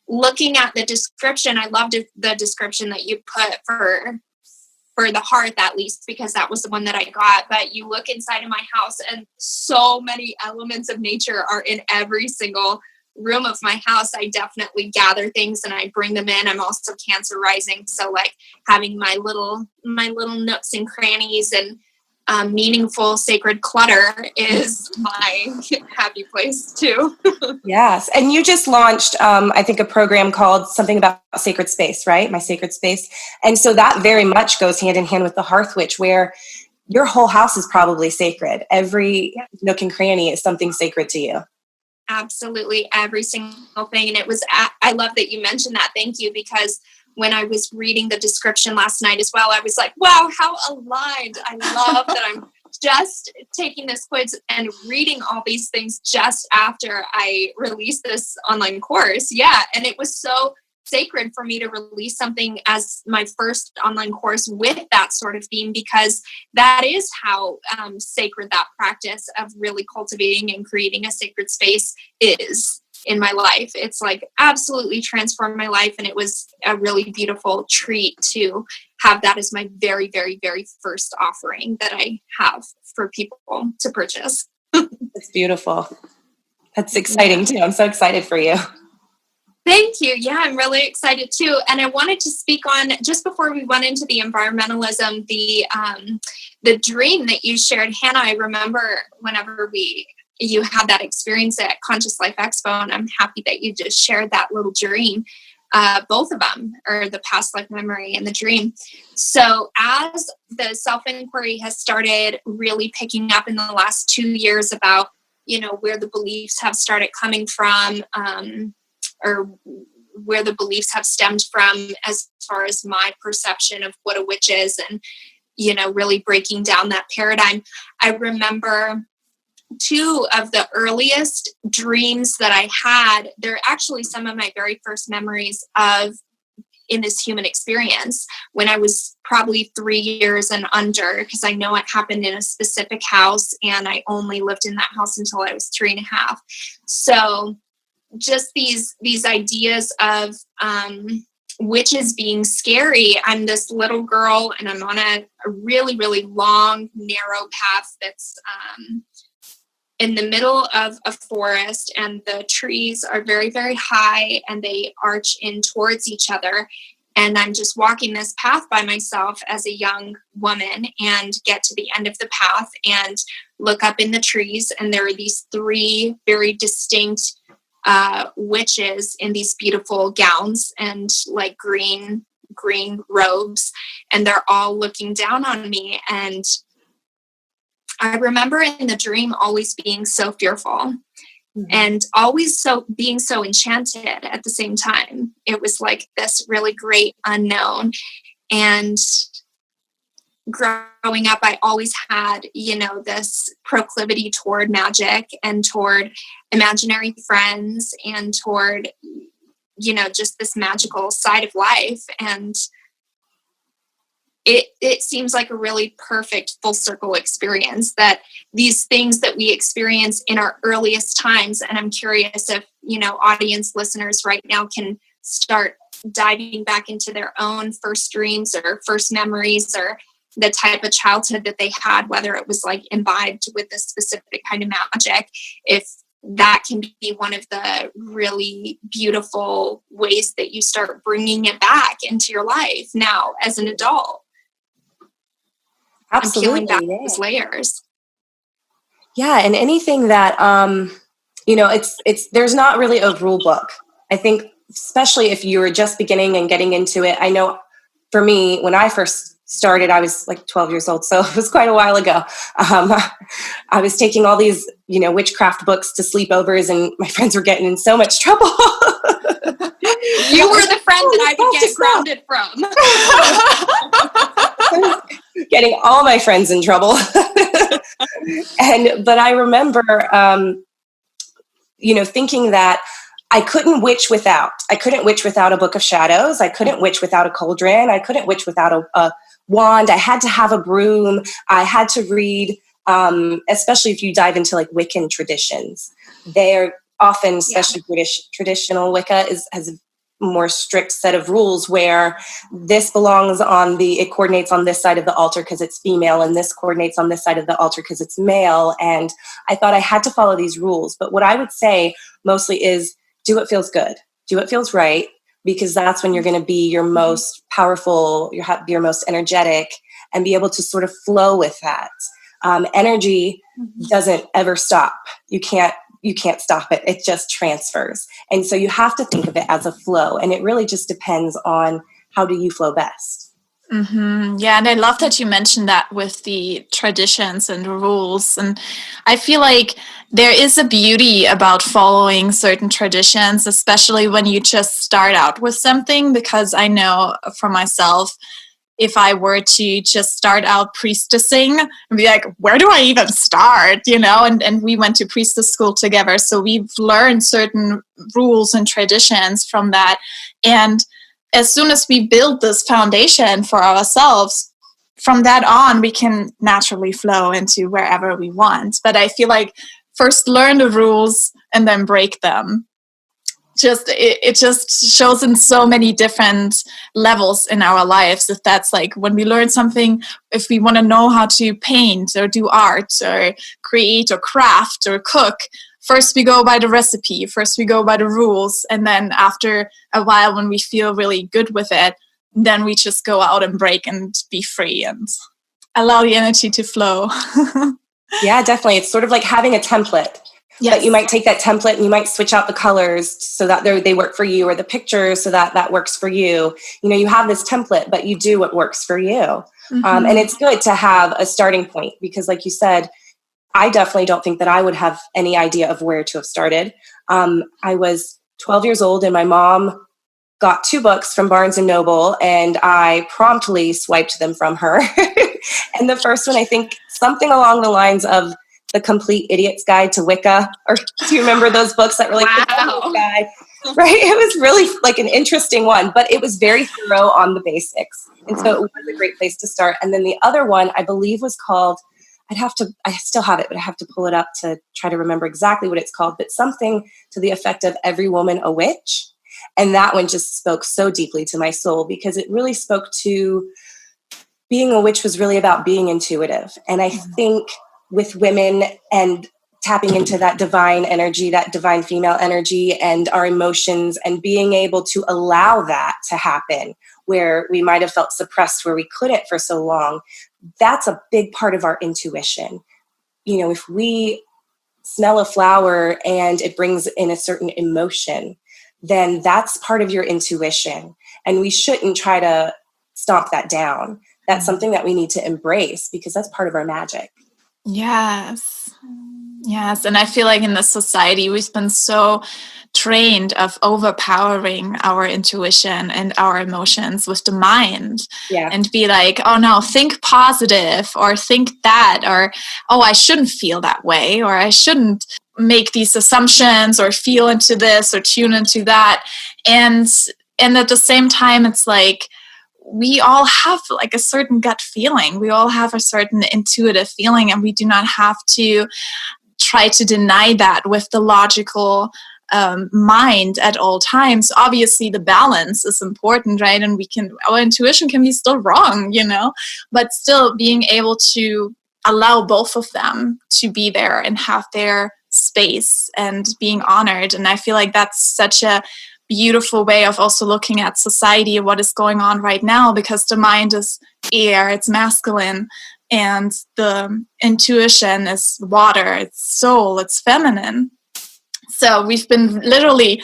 looking at the description, I loved the description that you put for the hearth, at least, because that was the one that I got. But you look inside of my house and so many elements of nature are in every single room of my house. I definitely gather things and I bring them in. I'm also Cancer rising, so like having my little nooks and crannies and meaningful sacred clutter is my happy place too. Yes. And you just launched, I think, a program called something about sacred space, right? My Sacred Space. And so that very much goes hand in hand with the Hearth Witch, where your whole house is probably sacred. Every nook and cranny is something sacred to you. Absolutely. Every single thing. And I love that you mentioned that. Thank you. Because when I was reading the description last night as well, I was like, wow, how aligned. I love that I'm just taking this quiz and reading all these things just after I released this online course. Yeah. And it was so sacred for me to release something as my first online course with that sort of theme, because that is how sacred that practice of really cultivating and creating a sacred space is in my life. It's like absolutely transformed my life. And it was a really beautiful treat to have that as my very, very, very first offering that I have for people to purchase. It's beautiful. That's exciting too. I'm so excited for you. Thank you. Yeah, I'm really excited too. And I wanted to speak on, just before we went into the environmentalism, the dream that you shared, Hannah. I remember whenever you had that experience at Conscious Life Expo, and I'm happy that you just shared that little dream. Both of them, or the past life memory and the dream. So as the self-inquiry has started really picking up in the last 2 years about, where the beliefs have started coming from, or where the beliefs have stemmed from as far as my perception of what a witch is, and, really breaking down that paradigm. I remember 2 of the earliest dreams that I had, they're actually some of my very first memories of in this human experience when I was probably 3 years and under, because I know it happened in a specific house and I only lived in that house until I was 3.5. So just these ideas of witches being scary. I'm this little girl and I'm on a really, really long, narrow path that's in the middle of a forest, and the trees are very, very high and they arch in towards each other. And I'm just walking this path by myself as a young woman and get to the end of the path and look up in the trees. And there are these 3 very distinct witches in these beautiful gowns and like green robes. And they're all looking down on me. And I remember in the dream always being so fearful and always being so enchanted at the same time. It was like this really great unknown. And growing up, I always had, this proclivity toward magic and toward imaginary friends and toward, just this magical side of life. And it seems like a really perfect full circle experience, that these things that we experience in our earliest times. And I'm curious if, audience listeners right now can start diving back into their own first dreams or first memories, or the type of childhood that they had, whether it was like imbibed with a specific kind of magic, if that can be one of the really beautiful ways that you start bringing it back into your life now as an adult. Absolutely. And peeling back those layers. Yeah. And anything that, there's not really a rule book. I think, especially if you're just beginning and getting into it. I know for me, when I first started, I was like 12 years old. So it was quite a while ago. I was taking all these, witchcraft books to sleepovers, and my friends were getting in so much trouble. You were the friend that I would get grounded from. Getting all my friends in trouble. But I remember, thinking that I couldn't witch without a book of shadows. I couldn't witch without a cauldron. I couldn't witch without a wand. I had to have a broom. I had to read, especially if you dive into like Wiccan traditions. They're often, especially traditional Wicca has a more strict set of rules where this it coordinates on this side of the altar because it's female, and this coordinates on this side of the altar because it's male. And I thought I had to follow these rules. But what I would say mostly is do what feels good, do what feels right, because that's when you're going to be your most powerful, your most energetic, and be able to sort of flow with that. Energy doesn't ever stop. You can't stop it. It just transfers. And so you have to think of it as a flow. And it really just depends on how do you flow best. Mm-hmm. Yeah, and I love that you mentioned that with the traditions and the rules. And I feel like there is a beauty about following certain traditions, especially when you just start out with something, because I know for myself, if I were to just start out priestessing and be like, where do I even start? And we went to priestess school together. So we've learned certain rules and traditions from that. And as soon as we build this foundation for ourselves, from that on, we can naturally flow into wherever we want. But I feel like first learn the rules and then break them. It just shows in so many different levels in our lives. If that's like when we learn something, if we want to know how to paint or do art or create or craft or cook, first we go by the recipe, first we go by the rules, and then after a while when we feel really good with it, then we just go out and break and be free and allow the energy to flow. Yeah, definitely. It's sort of like having a template. Yes. But you might take that template and you might switch out the colors so that they work for you, or the pictures so that works for you. You have this template, but you do what works for you. Mm-hmm. And it's good to have a starting point because, like you said, I definitely don't think that I would have any idea of where to have started. I was 12 years old and my mom got 2 books from Barnes & Noble, and I promptly swiped them from her. And the first one, I think something along the lines of The Complete Idiot's Guide to Wicca, or do you remember those books that were like, wow. Guy? Right? It was really like an interesting one, but it was very thorough on the basics. And so it was a great place to start. And then the other one, I believe, was called, I still have it, but I have to pull it up to try to remember exactly what it's called, but something to the effect of Every Woman a Witch. And that one just spoke so deeply to my soul because it really spoke to being a witch was really about being intuitive. And I think with women and tapping into that divine energy, that divine female energy and our emotions, and being able to allow that to happen where we might have felt suppressed, where we couldn't for so long, that's a big part of our intuition. If we smell a flower and it brings in a certain emotion, then that's part of your intuition. And we shouldn't try to stomp that down. That's something that we need to embrace because that's part of our magic. Yes. And I feel like in this society, we've been so trained of overpowering our intuition and our emotions with the mind. Yeah. And be like, oh no, think positive, or think that, or, oh, I shouldn't feel that way, or I shouldn't make these assumptions or feel into this or tune into that. And at the same time, it's like, we all have like a certain gut feeling. We all have a certain intuitive feeling, and we do not have to try to deny that with the logical mind at all times. Obviously, the balance is important, right? And our intuition can be still wrong, but still being able to allow both of them to be there and have their space and being honored. And I feel like that's such a beautiful way of also looking at society and what is going on right now, because the mind is air, it's masculine, and the intuition is water, it's soul, it's feminine. So we've been literally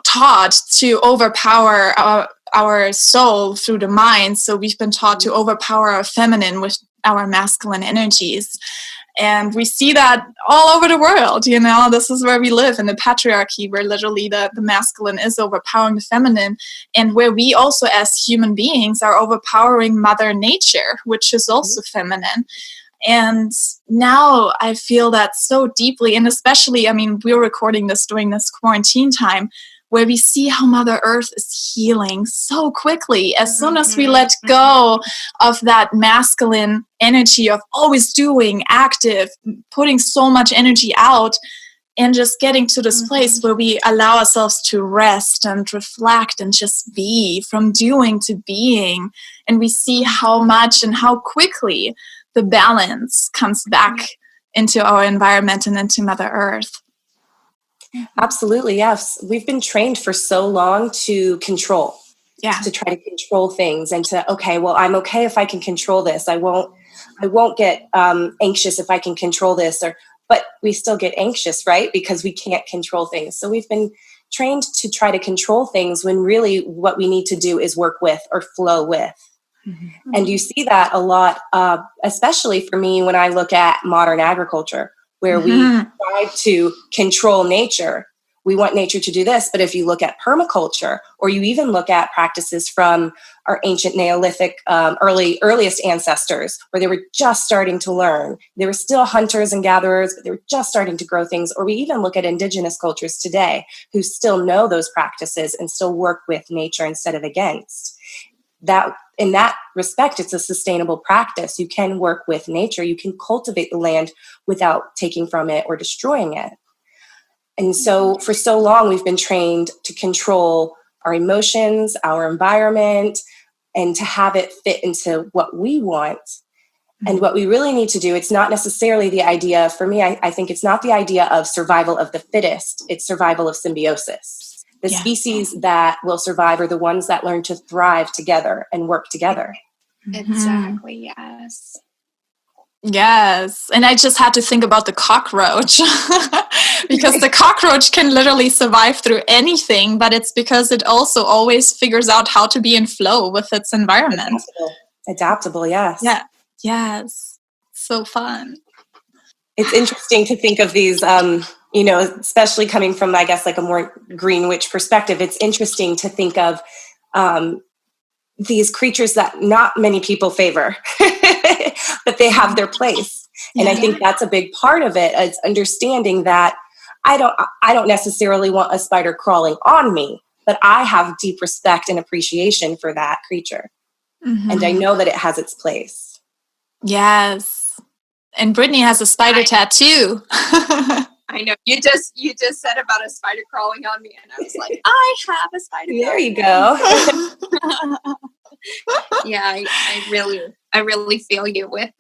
taught to overpower our soul through the mind. So we've been taught to overpower our feminine with our masculine energies. And we see that all over the world, this is where we live, in the patriarchy, where literally the masculine is overpowering the feminine, and where we also as human beings are overpowering Mother Nature, which is also feminine. And now I feel that so deeply, and especially, we're recording this during this quarantine time, where we see how Mother Earth is healing so quickly. As soon as we let go of that masculine energy of always doing, active, putting so much energy out, and just getting to this place where we allow ourselves to rest and reflect and just be, from doing to being. And we see how much and how quickly the balance comes back into our environment and into Mother Earth. Absolutely, yes. We've been trained for so long to control, to try to control things, and to, I'm okay if I can control this. I won't get anxious if I can control this, but we still get anxious, right? Because we can't control things. So we've been trained to try to control things when really what we need to do is work with or flow with. Mm-hmm. And you see that a lot, especially for me when I look at modern agriculture, where we try to control nature. We want nature to do this. But if you look at permaculture, or you even look at practices from our ancient Neolithic earliest ancestors, where they were just starting to learn, they were still hunters and gatherers, but they were just starting to grow things. Or we even look at indigenous cultures today who still know those practices and still work with nature instead of against. That, in that respect, it's a sustainable practice. You can work with nature. You can cultivate the land without taking from it or destroying it. And so for so long, we've been trained to control our emotions, our environment, and to have it fit into what we want. And what we really need to do, it's not necessarily the idea, for me, I think it's not the idea of survival of the fittest, it's survival of symbiosis. The species that will survive are the ones that learn to thrive together and work together. Exactly, yes. Yes. And I just had to think about the cockroach because the cockroach can literally survive through anything, but it's because it also always figures out how to be in flow with its environment. Adaptable, yes. Yeah. Yes. So fun. It's interesting to think of these, especially coming from, I guess, like a more green witch perspective. It's interesting to think of these creatures that not many people favor, but they have their place. And I think that's a big part of it, is understanding that I don't necessarily want a spider crawling on me, but I have deep respect and appreciation for that creature. And I know that it has its place. Yes. And Brittany has a spider tattoo. I know. You just said about a spider crawling on me, and I was like, I have a spider. There you go. Yeah, I really feel you with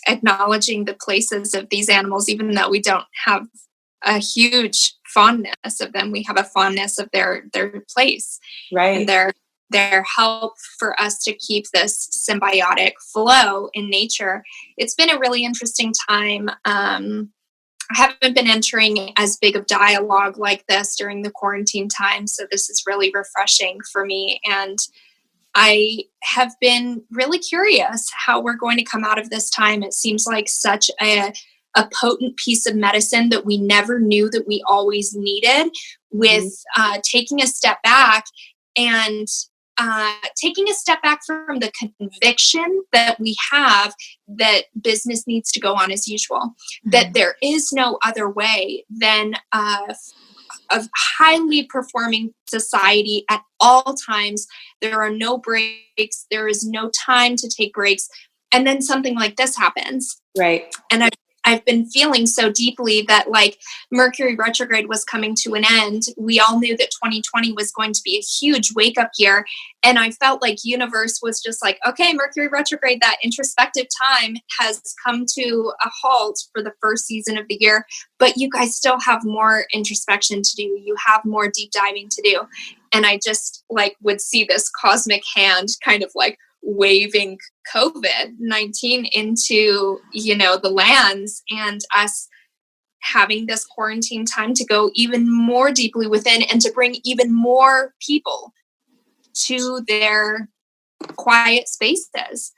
acknowledging the places of these animals, even though we don't have a huge fondness of them. We have a fondness of their place, right? And their help for us to keep this symbiotic flow in nature. It's been a really interesting time. I haven't been entering as big of dialogue like this during the quarantine time, so this is really refreshing for me. And I have been really curious how we're going to come out of this time. It seems like such a potent piece of medicine that we never knew that we always needed, with taking a step back and taking a step back from the conviction that we have that business needs to go on as usual, that there is no other way than a highly performing society at all times. There are no breaks. There is no time to take breaks. And then something like this happens. Right. And I've been feeling so deeply that like Mercury retrograde was coming to an end. We all knew that 2020 was going to be a huge wake up year. And I felt like universe was just like, okay, Mercury retrograde, that introspective time has come to a halt for the first season of the year. But you guys still have more introspection to do. You have more deep diving to do. And I just like would see this cosmic hand kind of like waving COVID-19 into, the lands, and us having this quarantine time to go even more deeply within and to bring even more people to their quiet spaces,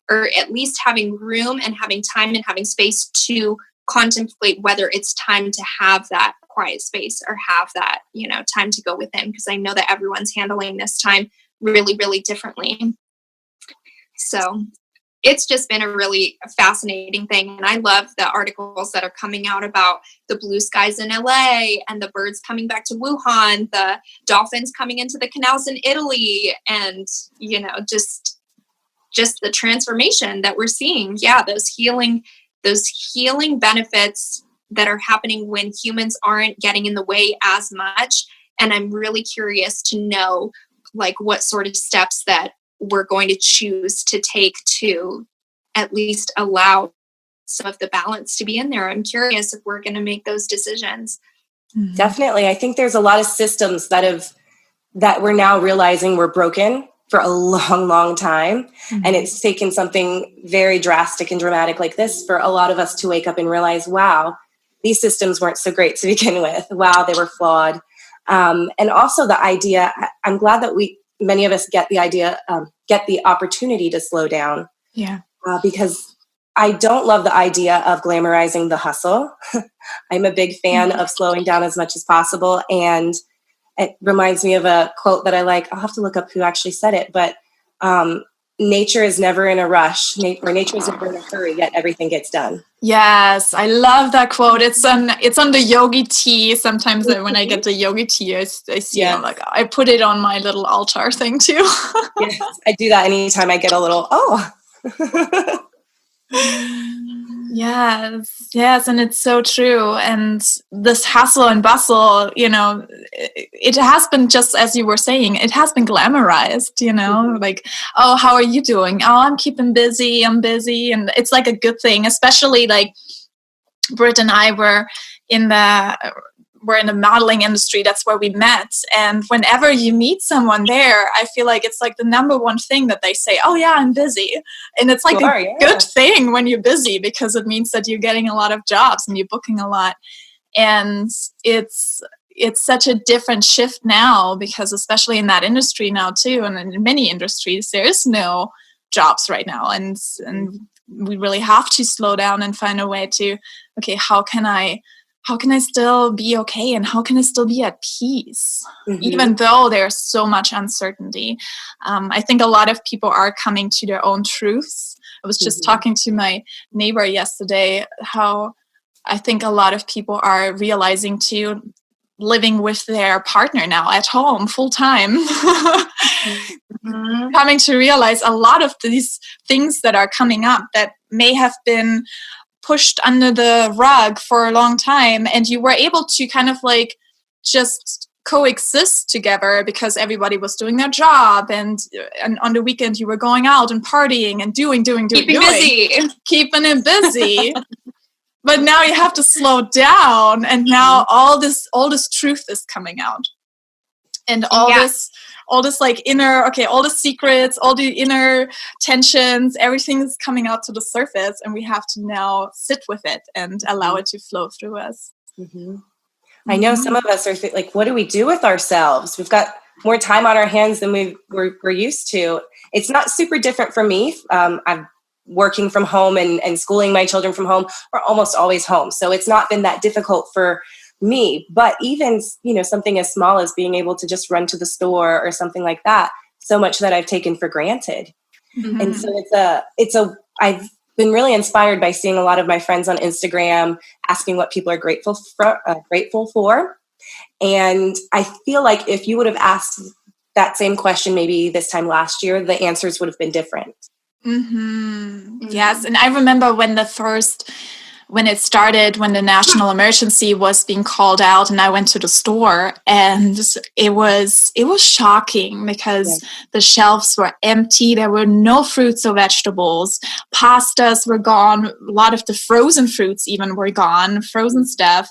or at least having room and having time and having space to contemplate whether it's time to have that quiet space or have that, time to go within. Because I know that everyone's handling this time really, really differently. So it's just been a really fascinating thing. And I love the articles that are coming out about the blue skies in LA and the birds coming back to Wuhan, the dolphins coming into the canals in Italy, and, just the transformation that we're seeing. Yeah, those healing benefits that are happening when humans aren't getting in the way as much. And I'm really curious to know like what sort of steps that we're going to choose to take to at least allow some of the balance to be in there. I'm curious if we're going to make those decisions. Mm-hmm. Definitely. I think there's a lot of systems that we're now realizing were broken for a long, long time. Mm-hmm. And it's taken something very drastic and dramatic like this for a lot of us to wake up and realize, wow, these systems weren't so great to begin with. Wow, they were flawed. And also the idea, I'm glad that many of us get the opportunity to slow down. Yeah. Because I don't love the idea of glamorizing the hustle. I'm a big fan of slowing down as much as possible. And it reminds me of a quote that I like. I'll have to look up who actually said it, but nature is never in a rush, or nature is never in a hurry, yet everything gets done. Yes, I love that quote. It's on the yogi tea. Sometimes when I get the yogi tea, I see it. I'm like, I put it on my little altar thing too. Yes, I do that anytime I get a little, Yes, and it's so true. And this hustle and bustle, it has been, just as you were saying, it has been glamorized, like, oh, how are you doing? Oh, I'm keeping busy. I'm busy. And it's like a good thing, especially like Britt and I were in the modeling industry. That's where we met. And whenever you meet someone there, I feel like it's like the number one thing that they say, oh yeah, I'm busy. And it's like good thing when you're busy, because it means that you're getting a lot of jobs and you're booking a lot. And it's such a different shift now, because especially in that industry now too, and in many industries, there is no jobs right now. And we really have to slow down and find a way to, okay, how can I still be okay, and how can I still be at peace, even though there's so much uncertainty? I think a lot of people are coming to their own truths. I was just talking to my neighbor yesterday how I think a lot of people are realizing too, living with their partner now at home full time, coming to realize a lot of these things that are coming up that may have been pushed under the rug for a long time, and you were able to kind of like just coexist together because everybody was doing their job, and on the weekend you were going out and partying and doing keeping it busy. But now you have to slow down, and now all this truth is coming out, and all this like inner, all the secrets, all the inner tensions, everything is coming out to the surface, and we have to now sit with it and allow it to flow through us. I know some of us are like, what do we do with ourselves? We've got more time on our hands than we're used to. It's not super different for me. I'm working from home and schooling my children from home. We're almost always home. So it's not been that difficult for me. But even, something as small as being able to just run to the store or something like that, so much that I've taken for granted. And so I've been really inspired by seeing a lot of my friends on Instagram asking what people are grateful for. And I feel like if you would have asked that same question maybe this time last year, the answers would have been different. Yes. And I remember when it started, when the national emergency was being called out, and I went to the store, and it was shocking because the shelves were empty. There were no fruits or vegetables. Pastas were gone. A lot of the frozen fruits even were gone, frozen stuff.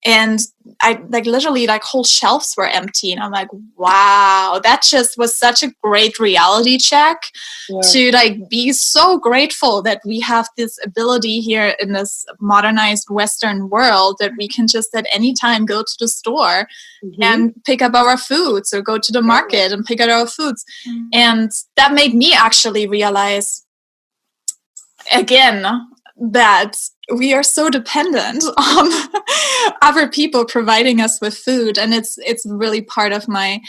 And I literally whole shelves were empty, and I'm like, wow, that just was such a great reality check to be so grateful that we have this ability here in this modernized Western world that we can just at any time go to the store and pick up our foods, or go to the market and pick up our foods. And that made me actually realize again that we are so dependent on other people providing us with food, and it's really part of my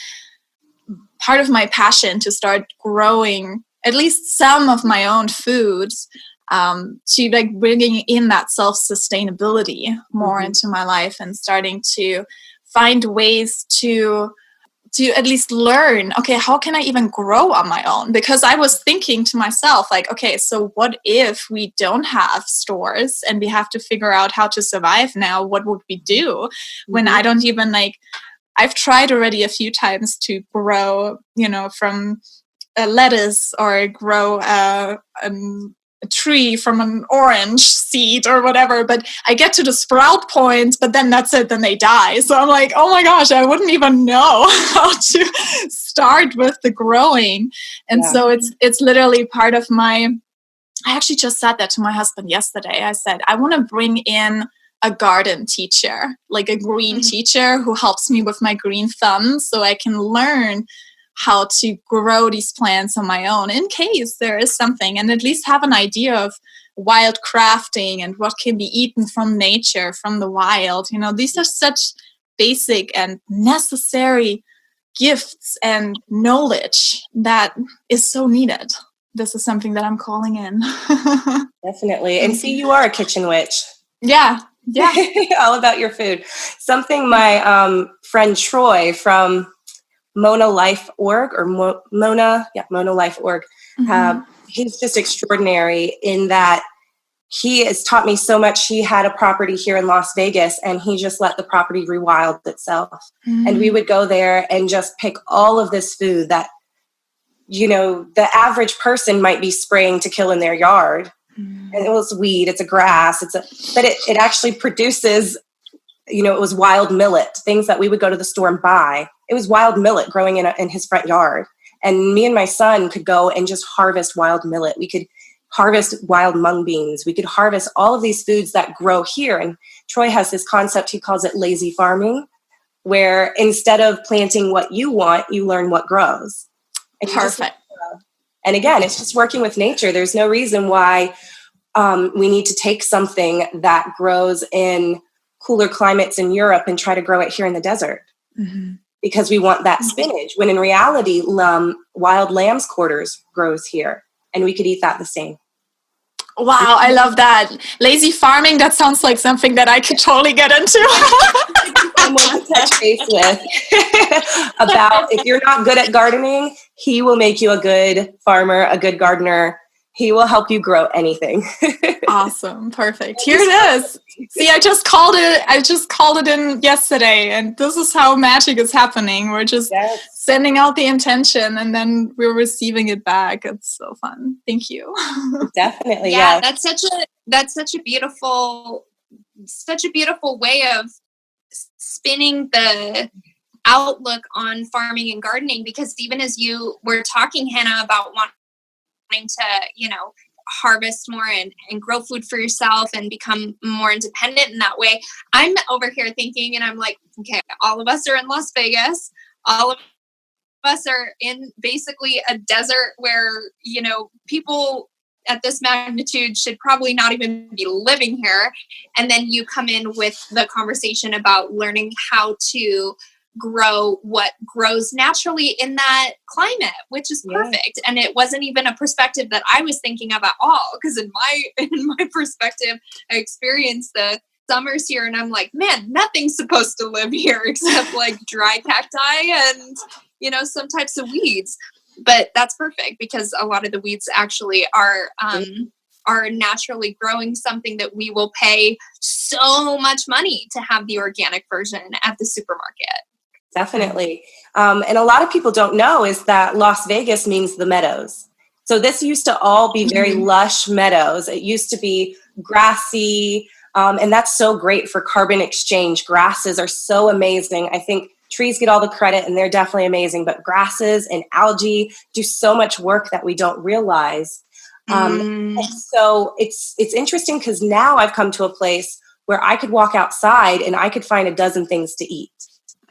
passion to start growing at least some of my own foods, to bringing in that self-sustainability more into my life, and starting to find ways to at least learn, okay, how can I even grow on my own? Because I was thinking to myself, okay, so what if we don't have stores and we have to figure out how to survive now? What would we do when I don't even I've tried already a few times to grow, from a lettuce, or grow a tree from an orange seed or whatever, but I get to the sprout point, but then that's it, then they die. So I'm like, oh my gosh, I wouldn't even know how to start with the growing. And so it's literally part of I actually just said that to my husband yesterday. I said, I want to bring in a garden teacher, like a green teacher who helps me with my green thumb, so I can learn how to grow these plants on my own in case there is something, and at least have an idea of wild crafting and what can be eaten from nature, from the wild. These are such basic and necessary gifts and knowledge that is so needed. This is something that I'm calling in. Definitely. And see, you are a kitchen witch. Yeah. All about your food. Something my friend Troy from Mona Life Org, or Mona Life Org. He's just extraordinary in that he has taught me so much. He had a property here in Las Vegas, and he just let the property rewild itself. And we would go there and just pick all of this food that, the average person might be spraying to kill in their yard. And it was weed, it's a grass, but it actually produces, it was wild millet, things that we would go to the store and buy. It was wild millet growing in his front yard. And me and my son could go and just harvest wild millet. We could harvest wild mung beans. We could harvest all of these foods that grow here. And Troy has this concept, he calls it lazy farming, where instead of planting what you want, you learn what grows. And perfect. And again, it's just working with nature. There's no reason why we need to take something that grows in cooler climates in Europe and try to grow it here in the desert. Because we want that spinach, when in reality, wild lamb's quarters grows here, and we could eat that the same. Wow, I love that. Lazy farming, that sounds like something that I could totally get into. Someone to touch base with about, if you're not good at gardening, he will make you a good farmer, a good gardener. He will help you grow anything. Awesome. Perfect. Here it is. See, I just called it in yesterday, and this is how magic is happening. We're just sending out the intention, and then we're receiving it back. It's so fun. Thank you. Definitely. Yeah, that's such a beautiful way of spinning the outlook on farming and gardening, because even as you were talking, Hannah, about wanting to, harvest more and grow food for yourself and become more independent in that way, I'm over here thinking, and I'm like, okay, all of us are in Las Vegas. All of us are in basically a desert where, people at this magnitude should probably not even be living here. And then you come in with the conversation about learning how to grow what grows naturally in that climate, which is perfect. And it wasn't even a perspective that I was thinking of at all, because in my perspective, I experienced the summer's here and I'm like, man, nothing's supposed to live here except like dry cacti and, some types of weeds. But that's perfect because a lot of the weeds actually are naturally growing, something that we will pay so much money to have the organic version at the supermarket. Definitely. And a lot of people don't know is that Las Vegas means the meadows. So this used to all be very lush meadows. It used to be grassy, and that's so great for carbon exchange. Grasses are so amazing. I think trees get all the credit, and they're definitely amazing, but grasses and algae do so much work that we don't realize. And so it's interesting because now I've come to a place where I could walk outside and I could find a dozen things to eat.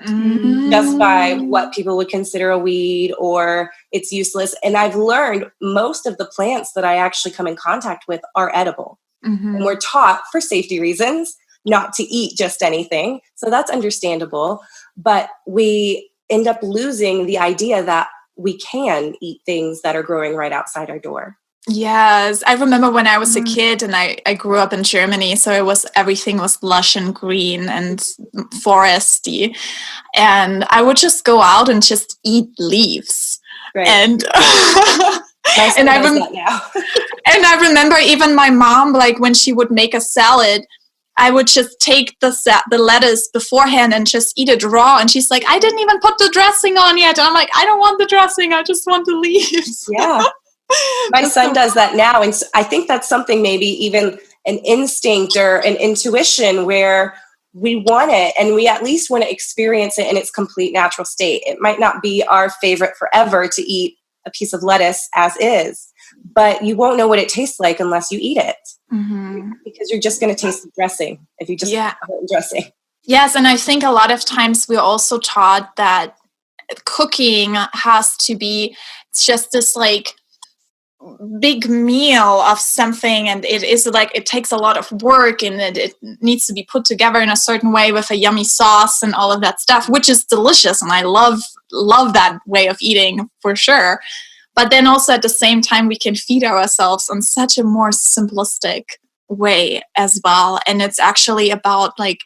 Just by what people would consider a weed or it's useless. And I've learned most of the plants that I actually come in contact with are edible. And we're taught for safety reasons not to eat just anything. So that's understandable. But we end up losing the idea that we can eat things that are growing right outside our door. Yes, I remember when I was a kid and I grew up in Germany, so everything was lush and green and foresty, and I would just go out and just eat leaves. Right. And and I remember even my mom, like when she would make a salad, I would just take the lettuce beforehand and just eat it raw, and she's like, I didn't even put the dressing on yet. And I'm like, I don't want the dressing, I just want the leaves. Yeah. My son does that now. And I think that's something, maybe even an instinct or an intuition where we want it and we at least want to experience it in its complete natural state. It might not be our favorite forever to eat a piece of lettuce as is, but you won't know what it tastes like unless you eat it. Because you're just going to taste the dressing if you just have it in dressing. Yes, and I think a lot of times we're also taught that cooking has to be just this like big meal of something, and it is like it takes a lot of work, and it needs to be put together in a certain way with a yummy sauce and all of that stuff, which is delicious, and I love that way of eating for sure. But then also at the same time we can feed ourselves on such a more simplistic way as well, and it's actually about like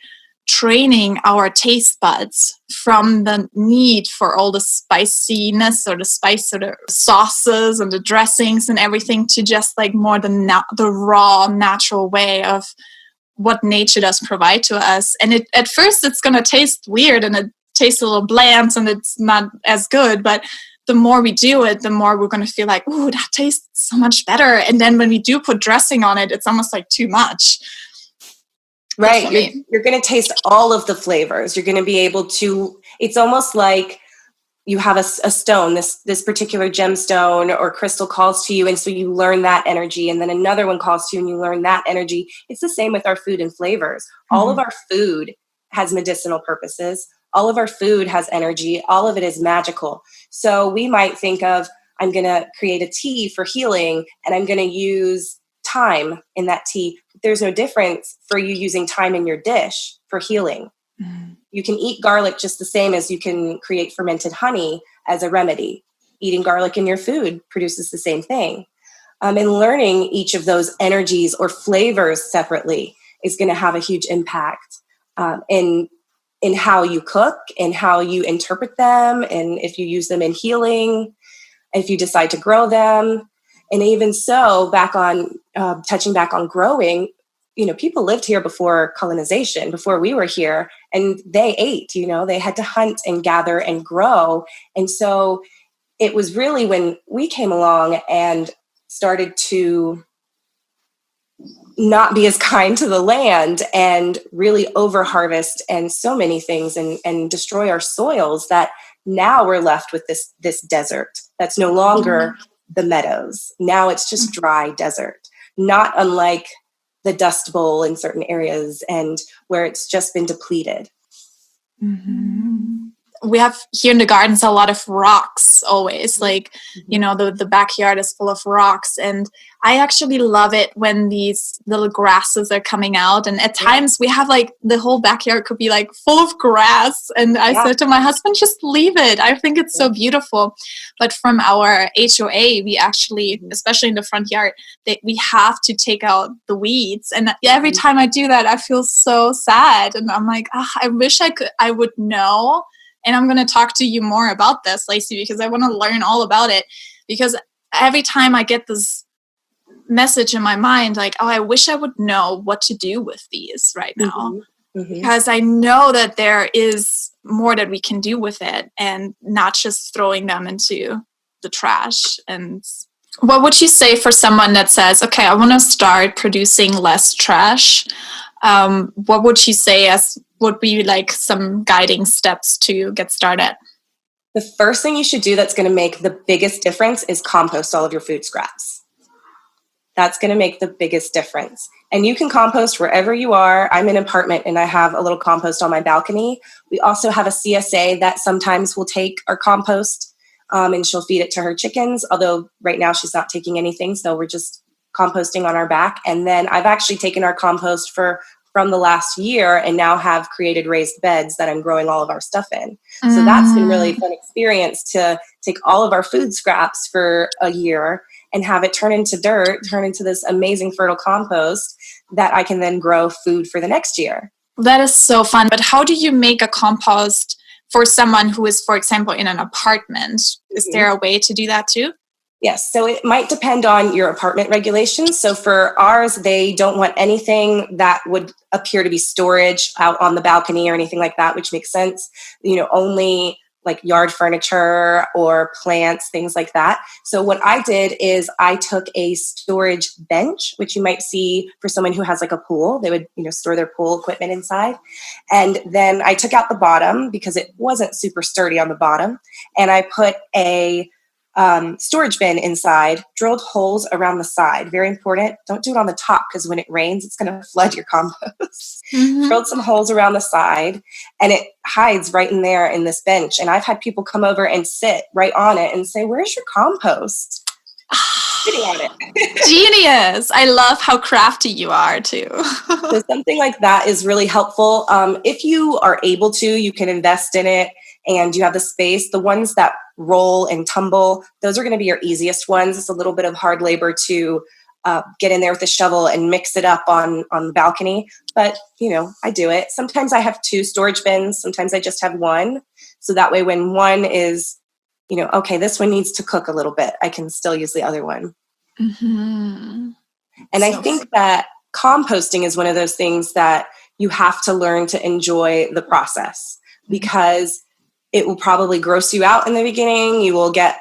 training our taste buds from the need for all the spiciness or the spice or the sauces and the dressings and everything to just like more the raw natural way of what nature does provide to us. And at first it's going to taste weird and it tastes a little bland and it's not as good, but the more we do it, the more we're going to feel like, ooh, that tastes so much better. And then when we do put dressing on it, it's almost like too much. Right. You're going to taste all of the flavors. You're going to be able to, it's almost like you have a stone, this particular gemstone or crystal calls to you. And so you learn that energy. And then another one calls to you and you learn that energy. It's the same with our food and flavors. All of our food has medicinal purposes. All of our food has energy. All of it is magical. So we might think of, I'm going to create a tea for healing and I'm going to use thyme in that tea. There's no difference for you using thyme in your dish for healing. You can eat garlic just the same as you can create fermented honey as a remedy. Eating garlic in your food produces the same thing. And learning each of those energies or flavors separately is going to have a huge impact in how you cook and how you interpret them, and if you use them in healing, if you decide to grow them. And even so, touching back on growing, people lived here before colonization, before we were here, and they ate, they had to hunt and gather and grow. And so it was really when we came along and started to not be as kind to the land and really over-harvest and so many things and destroy our soils that now we're left with this desert that's no longer the meadows. Now it's just dry desert, not unlike the Dust Bowl in certain areas and where it's just been depleted. we have here in the gardens a lot of rocks always, like, you know, the backyard is full of rocks, and I actually love it when these little grasses are coming out, and at times we have like the whole backyard could be like full of grass, and I said to my husband, just leave it, I think it's so beautiful. But from our HOA, we actually, especially in the front yard, we have to take out the weeds, and every time I do that I feel so sad, and I'm like, I wish I would know. And I'm going to talk to you more about this, Lacey, because I want to learn all about it. Because every time I get this message in my mind, like, oh, I wish I would know what to do with these right now. Because I know that there is more that we can do with it and not just throwing them into the trash. And what would you say for someone that says, okay, I want to start producing less trash? What would you say as would be like some guiding steps to get started? The first thing you should do that's going to make the biggest difference is compost all of your food scraps. That's going to make the biggest difference. And you can compost wherever you are. I'm in an apartment and I have a little compost on my balcony. We also have a CSA that sometimes will take our compost and she'll feed it to her chickens. Although right now she's not taking anything. So we're just composting on our back. And then I've actually taken our compost from the last year and now have created raised beds that I'm growing all of our stuff in. So that's been really a fun experience to take all of our food scraps for a year and have it turn into dirt, turn into this amazing fertile compost that I can then grow food for the next year. That is so fun. But how do you make a compost for someone who is, for example, in an apartment? Is there a way to do that too? Yes. So it might depend on your apartment regulations. So for ours, they don't want anything that would appear to be storage out on the balcony or anything like that, which makes sense. You know, only like yard furniture or plants, things like that. So what I did is I took a storage bench, which you might see for someone who has like a pool. They would, you know, store their pool equipment inside. And then I took out the bottom because it wasn't super sturdy on the bottom. And I put a storage bin inside, drilled holes around the side. Very important. Don't do it on the top because when it rains, it's going to flood your compost. Drilled some holes around the side and it hides right in there in this bench. And I've had people come over and sit right on it and say, where's your compost? Sitting on it. Genius. I love how crafty you are too. So something like that is really helpful. If you are able to, you can invest in it and you have the space. The ones that roll and tumble, those are going to be your easiest ones. It's a little bit of hard labor to get in there with a shovel and mix it up on the balcony. But, you know, I do it. Sometimes I have 2 storage bins. Sometimes I just have 1. So that way when one is, you know, okay, this one needs to cook a little bit, I can still use the other one. And I think that composting is one of those things that you have to learn to enjoy the process because it will probably gross you out in the beginning. You will get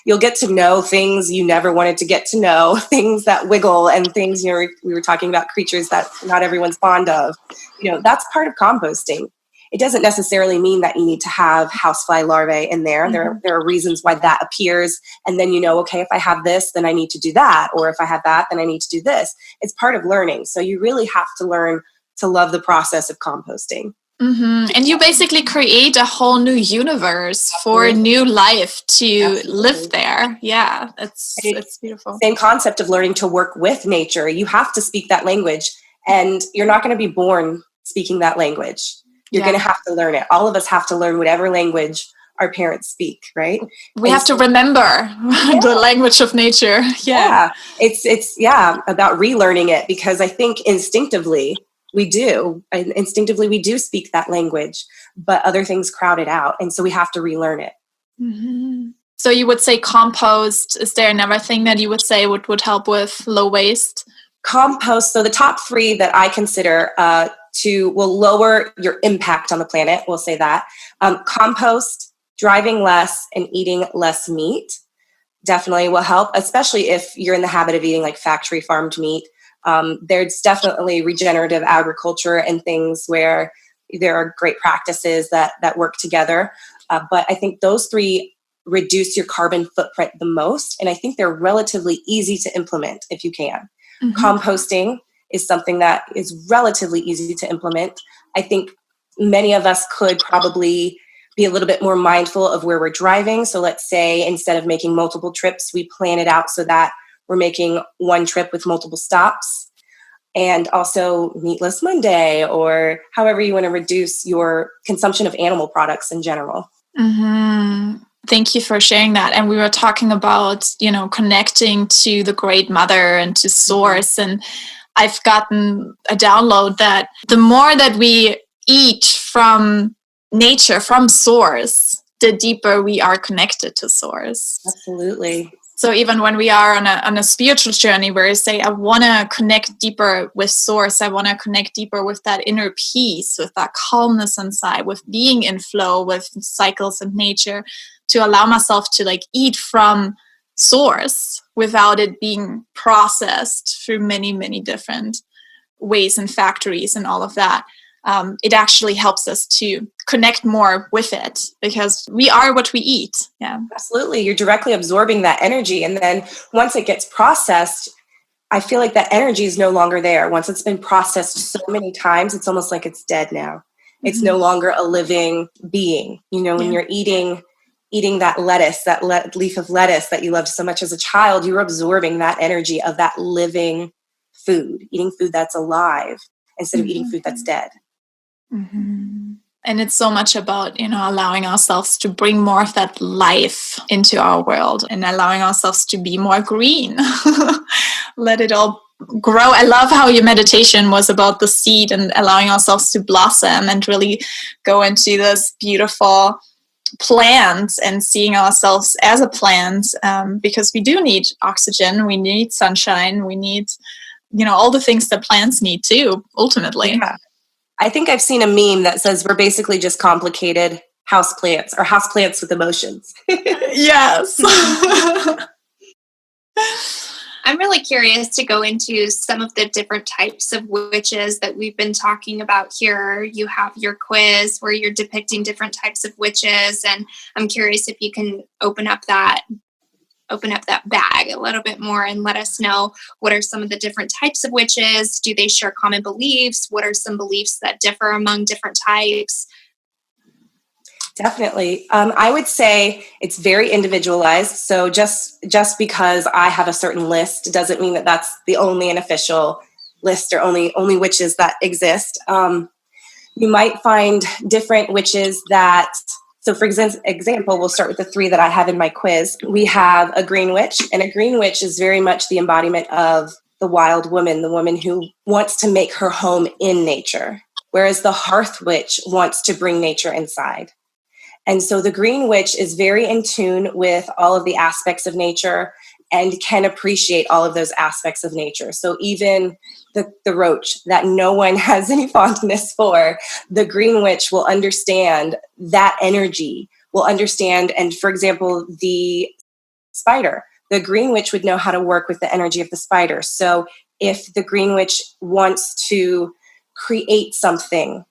you'll get to know things you never wanted to get to know, things that wiggle and things, you know, we were talking about creatures that not everyone's fond of. You know, that's part of composting. It doesn't necessarily mean that you need to have housefly larvae in there. There are reasons why that appears. And then, you know, okay, if I have this, then I need to do that. Or if I have that, then I need to do this. It's part of learning. So you really have to learn to love the process of composting. And you basically create a whole new universe for a new life to live there. Yeah, it's beautiful. Same concept of learning to work with nature. You have to speak that language and you're not going to be born speaking that language. You're going to have to learn it. All of us have to learn whatever language our parents speak, right? We have to remember the language of nature. It's about relearning it because I think instinctively we do speak that language, but other things crowd it out. And so we have to relearn it. So you would say compost. Is there another thing that you would say would help with low waste? Compost. So the top 3 that I consider will lower your impact on the planet. We'll say that. Compost, driving less, and eating less meat definitely will help, especially if you're in the habit of eating like factory farmed meat. There's definitely regenerative agriculture and things where there are great practices that work together. But I think those 3 reduce your carbon footprint the most. And I think they're relatively easy to implement if you can. Composting is something that is relatively easy to implement. I think many of us could probably be a little bit more mindful of where we're driving. So let's say instead of making multiple trips, we plan it out so that we're making one trip with multiple stops. And also Meatless Monday, or however you want to reduce your consumption of animal products in general. Mm-hmm. Thank you for sharing that. And we were talking about, connecting to the Great Mother and to Source. And I've gotten a download that the more that we eat from nature, from Source, the deeper we are connected to Source. Absolutely. So even when we are on a spiritual journey where you say, I want to connect deeper with Source, I want to connect deeper with that inner peace, with that calmness inside, with being in flow with cycles and nature, to allow myself to eat from Source without it being processed through many, many different ways and factories and all of that. It actually helps us to connect more with it, because we are what we eat. Yeah, absolutely. You're directly absorbing that energy. And then once it gets processed, I feel like that energy is no longer there. Once it's been processed so many times, it's almost like it's dead now. Mm-hmm. It's no longer a living being. When you're eating that lettuce, that leaf of lettuce that you loved so much as a child, you're absorbing that energy of that living food, eating food that's alive instead of eating food that's dead. Mm-hmm. And it's so much about, allowing ourselves to bring more of that life into our world and allowing ourselves to be more green. Let it all grow. I love how your meditation was about the seed and allowing ourselves to blossom and really go into this beautiful plant and seeing ourselves as a plant, because we do need oxygen, we need sunshine, we need, all the things that plants need too, ultimately. Yeah. I think I've seen a meme that says we're basically just complicated houseplants, or houseplants with emotions. Yes. I'm really curious to go into some of the different types of witches that we've been talking about here. You have your quiz where you're depicting different types of witches, and I'm curious if you can open up that bag a little bit more and let us know what are some of the different types of witches. Do they share common beliefs? What are some beliefs that differ among different types? Definitely. I would say it's very individualized. So just because I have a certain list doesn't mean that that's the only and official list or only witches that exist. You might find different witches that, so for example, we'll start with the 3 that I have in my quiz. We have a green witch, and a green witch is very much the embodiment of the wild woman, the woman who wants to make her home in nature, whereas the hearth witch wants to bring nature inside. And so the green witch is very in tune with all of the aspects of nature and can appreciate all of those aspects of nature. So even the roach that no one has any fondness for, the green witch will understand that energy, will understand. And for example, the spider, the green witch would know how to work with the energy of the spider. So if the green witch wants to create something,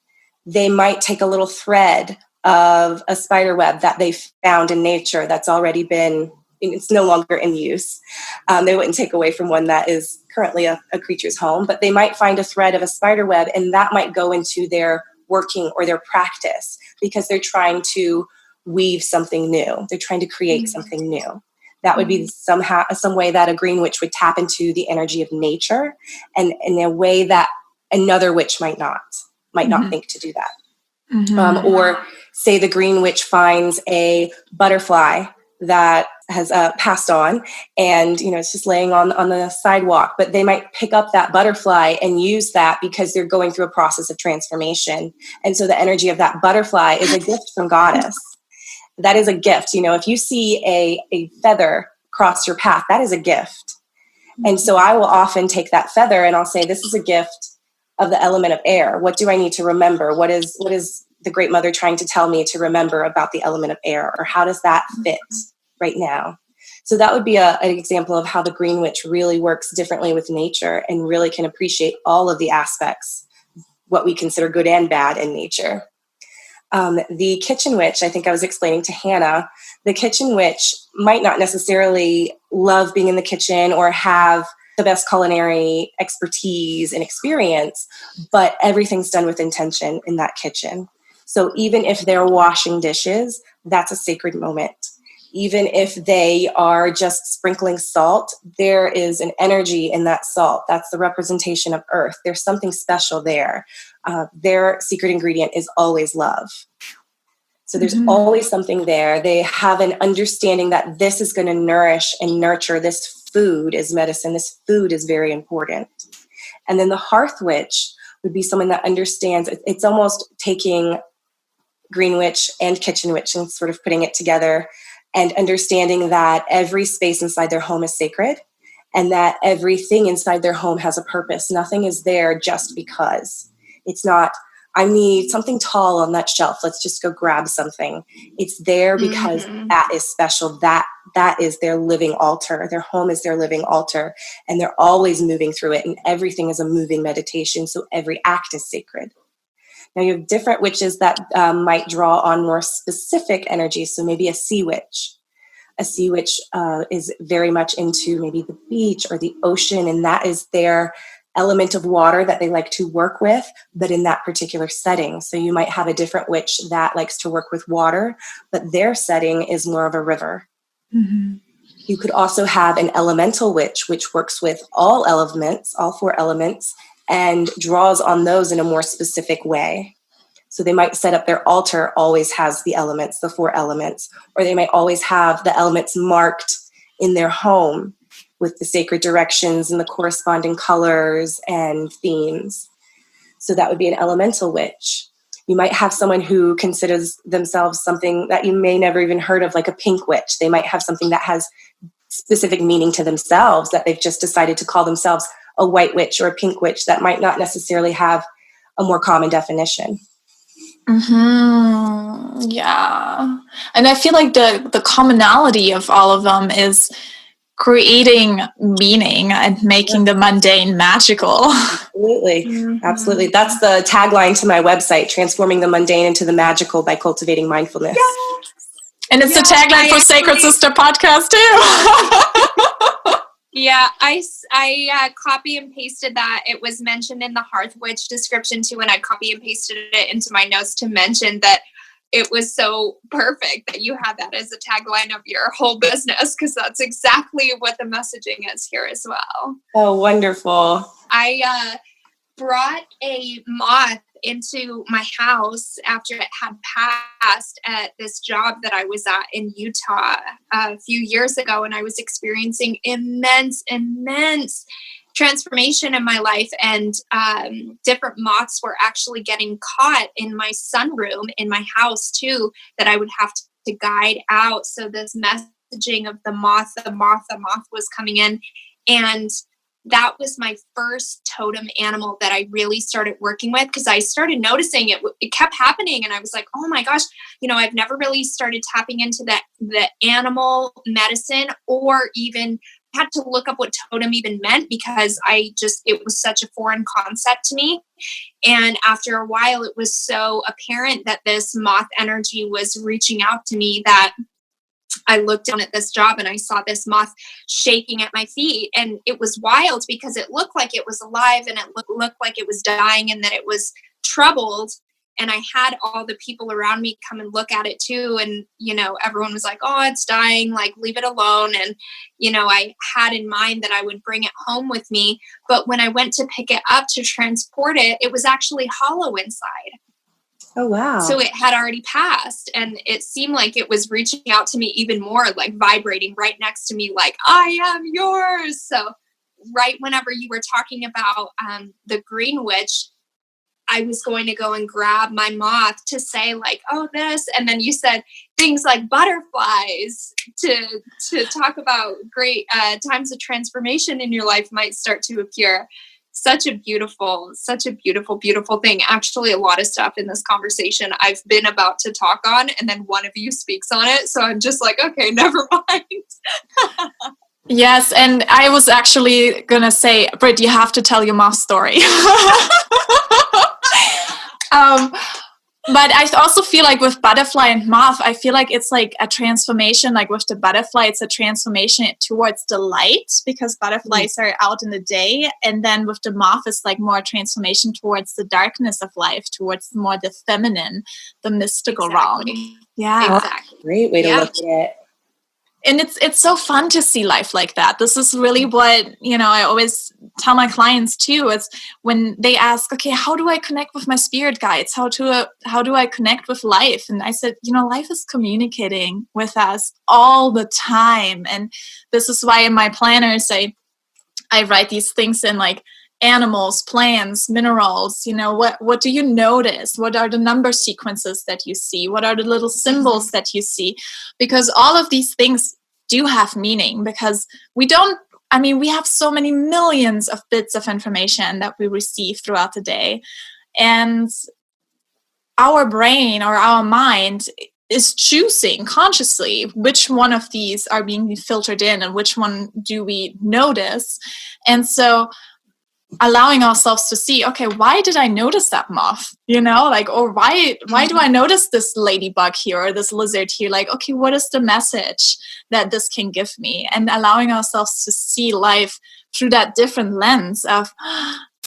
they might take a little thread of a spider web that they found in nature that's already been, it's no longer in use. They wouldn't take away from one that is currently a creature's home, but they might find a thread of a spider web, and that might go into their working or their practice because they're trying to weave something new. They're trying to create something new. That would be some way that a green witch would tap into the energy of nature, and in a way that another witch might not think to do that. Or say the green witch finds a butterfly that has passed on, and it's just laying on the sidewalk, but they might pick up that butterfly and use that because they're going through a process of transformation. And so the energy of that butterfly is a gift from Goddess. That is a gift. If you see a feather cross your path, that is a gift. And so I will often take that feather and I'll say, this is a gift of the element of air. What do I need to remember? What is the Great Mother trying to tell me to remember about the element of air? Or how does that fit right now? So that would be an example of how the green witch really works differently with nature and really can appreciate all of the aspects, what we consider good and bad in nature. The kitchen witch, I think I was explaining to Hannah, the kitchen witch might not necessarily love being in the kitchen or have the best culinary expertise and experience, but everything's done with intention in that kitchen. So even if they're washing dishes, that's a sacred moment. Even if they are just sprinkling salt, there is an energy in that salt. That's the representation of earth. There's something special there. Their secret ingredient is always love. So there's always something there. They have an understanding that this is going to nourish and nurture. This food is medicine. This food is very important. And then the hearth witch would be someone that understands. It's almost taking green witch and kitchen witch and sort of putting it together, and understanding that every space inside their home is sacred, and that everything inside their home has a purpose. Nothing is there just because. It's not, I need something tall on that shelf, let's just go grab something. It's there because that is special. That is their living altar. Their home is their living altar, and they're always moving through it, and everything is a moving meditation, so every act is sacred. Now you have different witches that might draw on more specific energies. So maybe a sea witch. A sea witch is very much into maybe the beach or the ocean, and that is their element of water that they like to work with, but in that particular setting. So you might have a different witch that likes to work with water, but their setting is more of a river. Mm-hmm. You could also have an elemental witch, which works with all elements, all 4 elements, and draws on those in a more specific way. So they might set up their altar, always has the elements, the 4 elements, or they might always have the elements marked in their home with the sacred directions and the corresponding colors and themes. So that would be an elemental witch. You might have someone who considers themselves something that you may never even heard of, like a pink witch. They might have something that has specific meaning to themselves, that they've just decided to call themselves a white witch or a pink witch, that might not necessarily have a more common definition. Yeah. And I feel like the commonality of all of them is creating meaning and making the mundane magical. Absolutely. Absolutely. That's the tagline to my website, transforming the mundane into the magical by cultivating mindfulness. Yes. And it's the tagline for Sacred Sister podcast too. Yeah, I copy and pasted that. It was mentioned in the Hearth Witch description too, and I copy and pasted it into my notes to mention that it was so perfect that you had that as a tagline of your whole business, because that's exactly what the messaging is here as well. Oh, wonderful. I brought a moth into my house after it had passed at this job that I was at in Utah a few years ago, and I was experiencing immense transformation in my life, and different moths were actually getting caught in my sunroom in my house too, that I would have to guide out. So this messaging of the moth was coming in, and that was my first totem animal that I really started working with, because I started noticing it kept happening, and I was like, oh my gosh, I've never really started tapping into the animal medicine, or even had to look up what totem even meant, because it was such a foreign concept to me. And after a while, it was so apparent that this moth energy was reaching out to me that I looked down at this job and I saw this moth shaking at my feet, and it was wild because it looked like it was alive, and it looked like it was dying, and that it was troubled. And I had all the people around me come and look at it too. And, everyone was like, oh, it's dying, like, leave it alone. And, I had in mind that I would bring it home with me. But when I went to pick it up to transport it, it was actually hollow inside. Oh, wow. So it had already passed, and it seemed like it was reaching out to me even more, like vibrating right next to me, like, I am yours. So right whenever you were talking about the green witch, I was going to go and grab my moth to say like, oh, this. And then you said things like butterflies to talk about great times of transformation in your life might start to appear. Such a beautiful, beautiful thing. Actually, a lot of stuff in this conversation I've been about to talk on, and then one of you speaks on it. So I'm just like, okay, never mind. Yes, and I was actually going to say, Britt, you have to tell your moth story. But I also feel like with butterfly and moth, I feel like it's like a transformation. Like with the butterfly, it's a transformation towards the light, because butterflies are out in the day. And then with the moth, it's like more a transformation towards the darkness of life, towards more the feminine, the mystical realm. Yeah. Exactly. Great way to look at it. And it's so fun to see life like that. This is really what, I always tell my clients too, is when they ask, okay, how do I connect with my spirit guides? How do I connect with life? And I said, life is communicating with us all the time. And this is why in my planners, I write these things in like animals, plants, minerals. What do you notice? What are the number sequences that you see? What are the little symbols that you see? Because all of these things do have meaning, because we have so many millions of bits of information that we receive throughout the day. And our brain or our mind is choosing consciously which one of these are being filtered in and which one do we notice. And so allowing ourselves to see, okay, why did I notice that moth? Or why do I notice this ladybug here or this lizard here? Like, okay, what is the message that this can give me? And allowing ourselves to see life through that different lens of,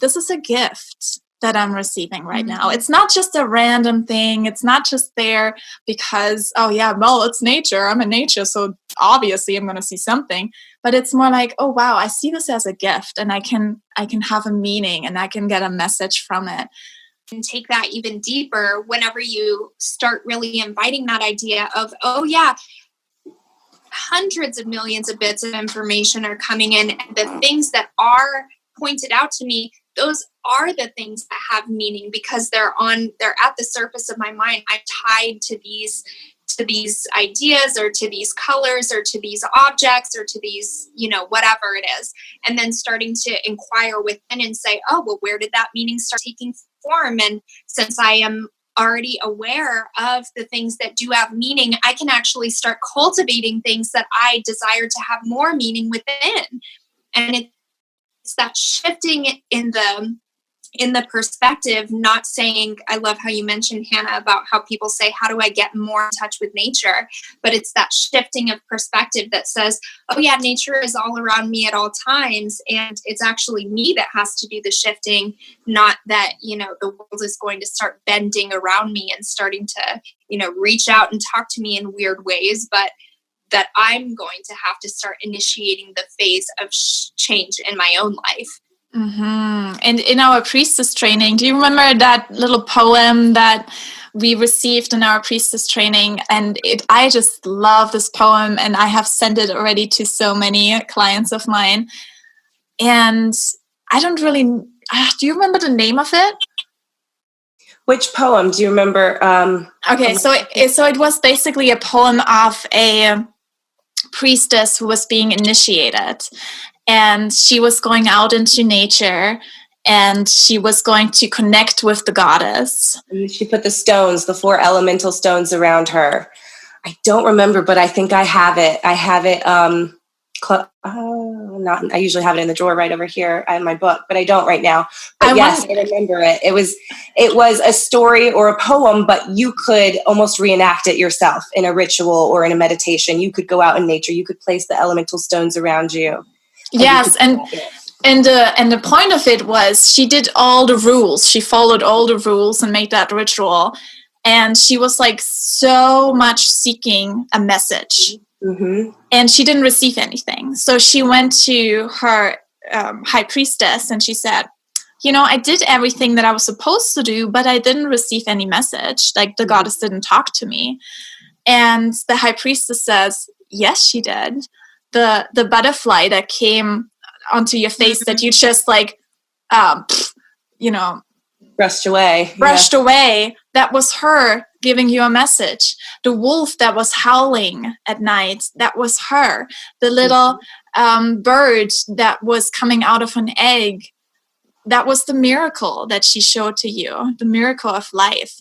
this is a gift that I'm receiving right now. It's not just a random thing. It's not just there because, it's nature. I'm in nature, so obviously I'm going to see something. But it's more like, oh, wow, I see this as a gift, and I can have a meaning, and I can get a message from it. And take that even deeper whenever you start really inviting that idea of, oh, yeah, hundreds of millions of bits of information are coming in. And the things that are pointed out to me, those are the things that have meaning, because they're at the surface of my mind. I'm tied to these ideas or to these colors or to these objects or to these, whatever it is. And then starting to inquire within and say, oh, well, where did that meaning start taking form? And since I am already aware of the things that do have meaning, I can actually start cultivating things that I desire to have more meaning within. And it's that shifting in the perspective, not saying, I love how you mentioned, Hannah, about how people say, how do I get more in touch with nature? But it's that shifting of perspective that says, oh yeah, nature is all around me at all times. And it's actually me that has to do the shifting, not that, the world is going to start bending around me and starting to, reach out and talk to me in weird ways, but that I'm going to have to start initiating the phase of change in my own life. Mm-hmm. And in our priestess training, do you remember that little poem that we received in our priestess training? And I just love this poem, and I have sent it already to so many clients of mine. And I don't really, do you remember the name of it? Which poem do you remember? Okay, so it was basically a poem of a priestess who was being initiated. And she was going out into nature, and she was going to connect with the goddess. And she put the 4 elemental stones around her. I don't remember, but I think I have it. I usually have it in the drawer right over here in my book, but I don't right now. But I remember it. It was a story or a poem, but you could almost reenact it yourself in a ritual or in a meditation. You could go out in nature. You could place the elemental stones around you. Yes, and the point of it was she did all the rules. She followed all the rules and made that ritual. And she was like so much seeking a message. Mm-hmm. And she didn't receive anything. So she went to her high priestess and she said, I did everything that I was supposed to do, but I didn't receive any message. Like the goddess didn't talk to me. And the high priestess says, yes, she did. The butterfly that came onto your face that you just brushed away. That was her giving you a message. The wolf that was howling at night, that was her. The little bird that was coming out of an egg, that was the miracle that she showed to you, the miracle of life.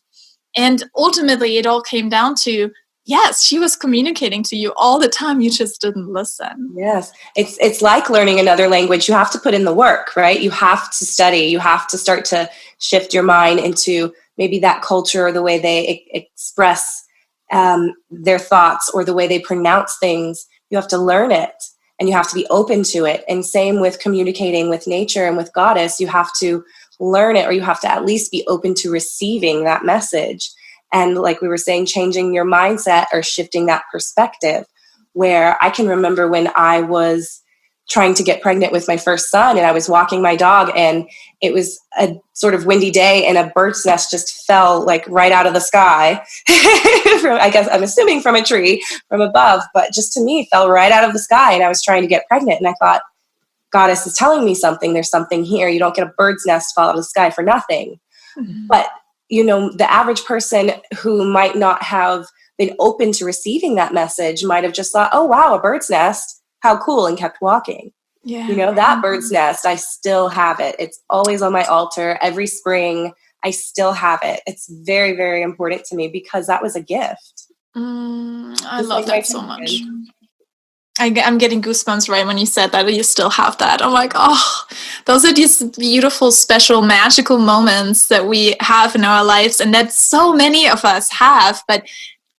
And ultimately, it all came down to, yes, she was communicating to you all the time. You just didn't listen. Yes. It's like learning another language. You have to put in the work, right? You have to study. You have to start to shift your mind into maybe that culture or the way they express their thoughts or the way they pronounce things. You have to learn it and you have to be open to it. And same with communicating with nature and with Goddess, you have to learn it, or you have to at least be open to receiving that message. And like we were saying, changing your mindset or shifting that perspective, where I can remember when I was trying to get pregnant with my first son and I was walking my dog and it was a sort of windy day and a bird's nest just fell like right out of the sky. From, I guess I'm assuming from a tree from above, but just to me fell right out of the sky, and I was trying to get pregnant and I thought, Goddess is telling me something. There's something here. You don't get a bird's nest fall out of the sky for nothing. Mm-hmm. But the average person who might not have been open to receiving that message might have just thought, oh, wow, a bird's nest. How cool, and kept walking. Yeah. That bird's nest, I still have it. It's always on my altar. Every spring, I still have it. It's very, very important to me because that was a gift. I love that so much. I'm getting goosebumps right when you said that you still have that. I'm like, oh, those are these beautiful, special, magical moments that we have in our lives and that so many of us have, but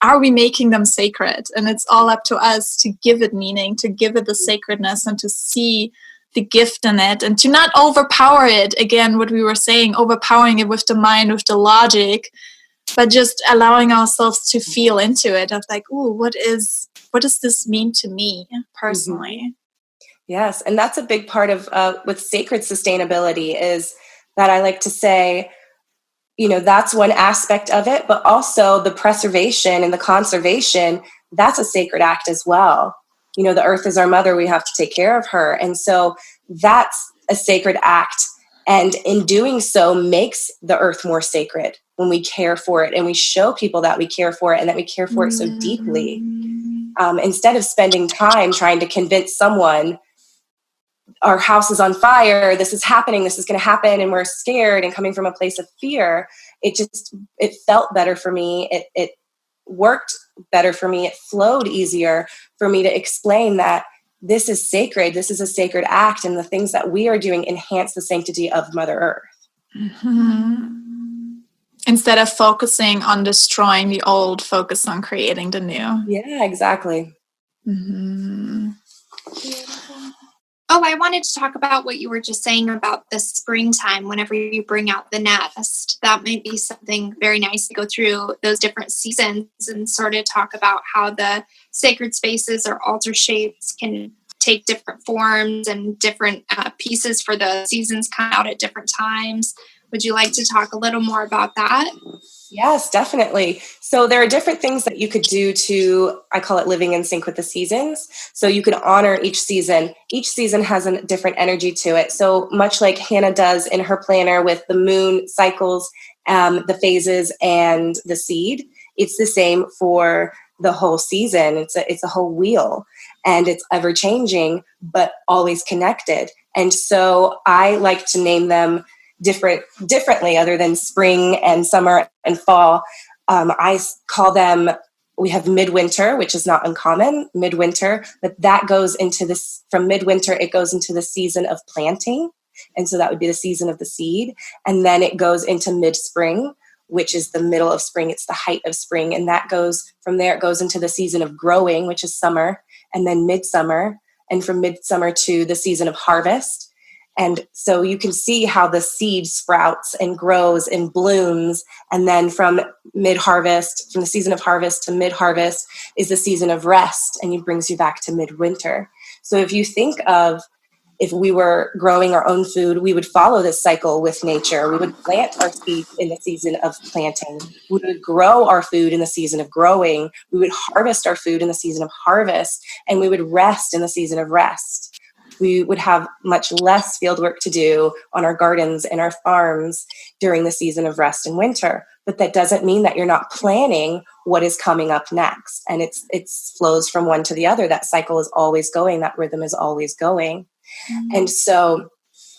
are we making them sacred? And it's all up to us to give it meaning, to give it the sacredness, and to see the gift in it, and to not overpower it. Again, what we were saying, overpowering it with the mind, with the logic, but just allowing ourselves to feel into it of like, ooh, what does this mean to me personally? Mm-hmm. Yes, and that's a big part of with sacred sustainability is that I like to say, that's one aspect of it, but also the preservation and the conservation, that's a sacred act as well. The earth is our mother, we have to take care of her. And so that's a sacred act. And in doing so makes the earth more sacred when we care for it and we show people that we care for it and that we care for it so deeply. Instead of spending time trying to convince someone our house is on fire, this is happening, this is going to happen, and we're scared and coming from a place of fear, it felt better for me. It worked better for me. It flowed easier for me to explain that this is sacred. This is a sacred act, and the things that we are doing enhance the sanctity of Mother Earth. Mm-hmm. Instead of focusing on destroying the old, focus on creating the new. Yeah, exactly. Mm-hmm. Oh, I wanted to talk about what you were just saying about the springtime, whenever you bring out the nest. That might be something very nice to go through those different seasons and sort of talk about how the sacred spaces or altar shapes can take different forms and different pieces for the seasons come out at different times. Would you like to talk a little more about that? Yes, definitely. So there are different things that you could do to, I call it living in sync with the seasons. So you can honor each season. Each season has a different energy to it. So much like Hannah does in her planner with the moon cycles, the phases, and the seed, it's the same for the whole season. It's a whole wheel, and it's ever changing, but always connected. And so I like to name them differently other than spring and summer and fall. I call them, we have midwinter, which is not uncommon, midwinter, but that goes into this, from midwinter, it goes into the season of planting. And so that would be the season of the seed. And then it goes into mid-spring, which is the middle of spring. It's the height of spring. And that goes from there, it goes into the season of growing, which is summer, and then midsummer, and from midsummer to the season of harvest. And so you can see how the seed sprouts and grows and blooms. And then from mid-harvest, from the season of harvest to mid-harvest is the season of rest, and it brings you back to midwinter. So if you think of, if we were growing our own food, we would follow this cycle with nature. We would plant our seeds in the season of planting. We would grow our food in the season of growing. We would harvest our food in the season of harvest, and we would rest in the season of rest. We would have much less field work to do on our gardens and our farms during the season of rest in winter. But that doesn't mean that you're not planning what is coming up next. And it flows from one to the other. That cycle is always going. That rhythm is always going. Mm-hmm. And so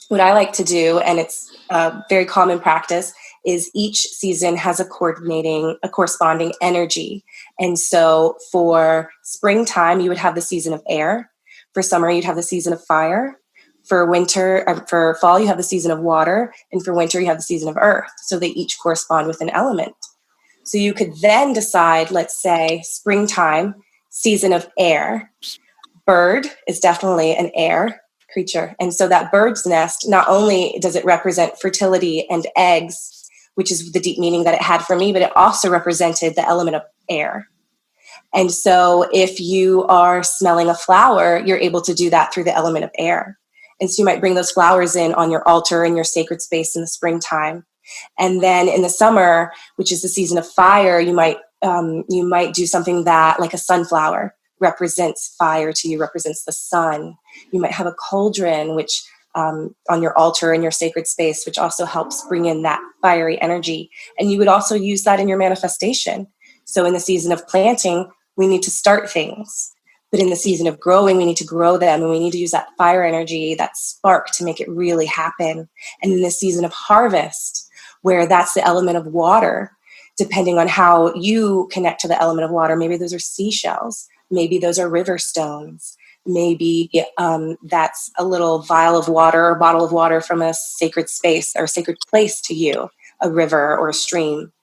what I like to do, and it's a very common practice, is each season has a corresponding energy. And so for springtime, you would have the season of air. For summer, you'd have the season of fire. For fall, you have the season of water, and for winter, you have the season of earth. So they each correspond with an element. So you could then decide, let's say, springtime, season of air. Bird is definitely an air creature. And so that bird's nest, not only does it represent fertility and eggs, which is the deep meaning that it had for me, but it also represented the element of air. And so if you are smelling a flower, you're able to do that through the element of air. And so you might bring those flowers in on your altar in your sacred space in the springtime. And then in the summer, which is the season of fire, you might do something that, like a sunflower, represents fire to you, represents the sun. You might have a cauldron, which on your altar in your sacred space, which also helps bring in that fiery energy. And you would also use that in your manifestation. So in the season of planting, we need to start things. But in the season of growing, we need to grow them, and we need to use that fire energy, that spark, to make it really happen. And in the season of harvest, where that's the element of water, depending on how you connect to the element of water, maybe those are seashells, maybe those are river stones, maybe that's a little vial of water or bottle of water from a sacred space or sacred place to you, a river or a stream.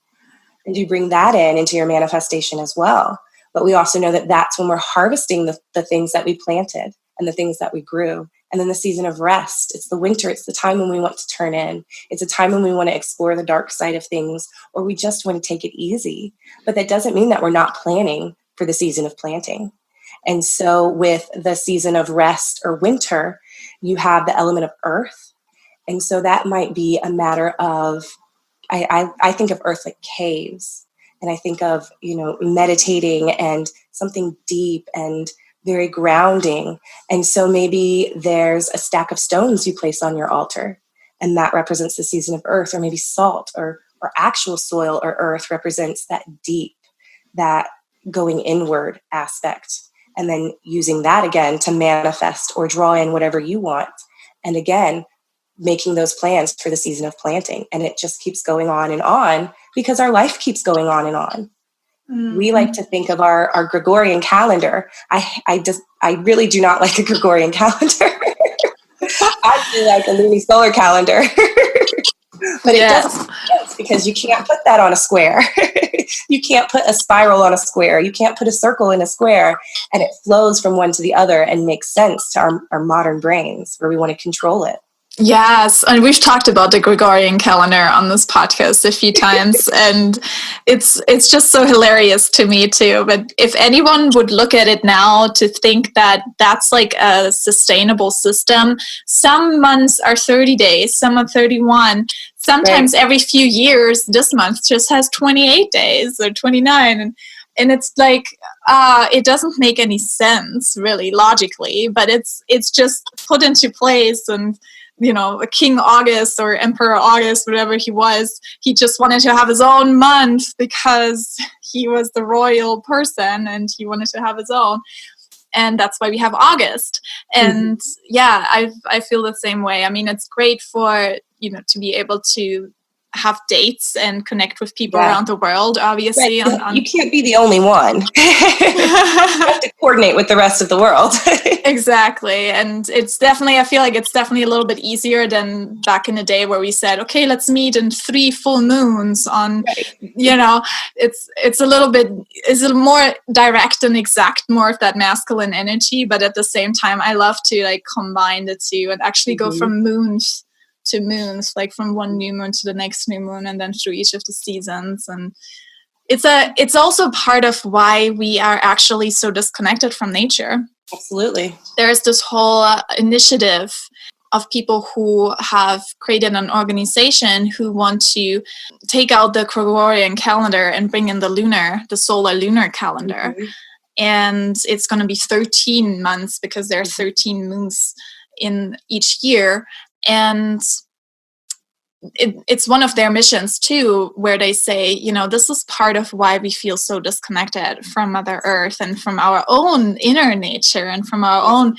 And you bring that into your manifestation as well. But we also know that that's when we're harvesting the things that we planted and the things that we grew. And then the season of rest, it's the winter. It's the time when we want to turn in. It's a time when we want to explore the dark side of things, or we just want to take it easy. But that doesn't mean that we're not planning for the season of planting. And so with the season of rest or winter, you have the element of earth. And so that might be a matter of, I think of earth like caves. And I think of, meditating and something deep and very grounding. And so maybe there's a stack of stones you place on your altar, and that represents the season of earth, or maybe salt or actual soil or earth represents that deep, that going inward aspect. And then using that again to manifest or draw in whatever you want. And again, making those plans for the season of planting. And it just keeps going on because our life keeps going on and on. Mm-hmm. We like to think of our Gregorian calendar. I really do not like a Gregorian calendar. I do like a lunisolar calendar. But it doesn't make sense, because you can't put that on a square. You can't put a spiral on a square. You can't put a circle in a square, and it flows from one to the other and makes sense to our modern brains, where we want to control it. Yes, and we've talked about the Gregorian calendar on this podcast a few times, and it's just so hilarious to me too. But if anyone would look at it now to think that that's like a sustainable system, some months are 30 days, some are 31. Sometimes every few years, this month just has 28 days or 29, and it's like it doesn't make any sense really logically, but it's just put into place. And King August or Emperor August, whatever he was, he just wanted to have his own month because he was the royal person and he wanted to have his own. And that's why we have August. And I feel the same way. I mean, it's great for, to be able to have dates and connect with people around the world, obviously. Right. You can't be the only one. You have to coordinate with the rest of the world. Exactly. And it's definitely, I feel like it's definitely a little bit easier than back in the day where we said, okay, let's meet in 3 full moons on, it's a little more direct and exact, more of that masculine energy. But at the same time, I love to combine the two and actually go from moons to moons, like from one new moon to the next new moon, and then through each of the seasons. And it's also part of why we are actually so disconnected from nature. Absolutely. There's this whole initiative of people who have created an organization who want to take out the Gregorian calendar and bring in the solar lunar calendar. Mm-hmm. And it's going to be 13 months because there are 13 moons in each year. And it's one of their missions too, where they say, this is part of why we feel so disconnected from Mother Earth and from our own inner nature and from our own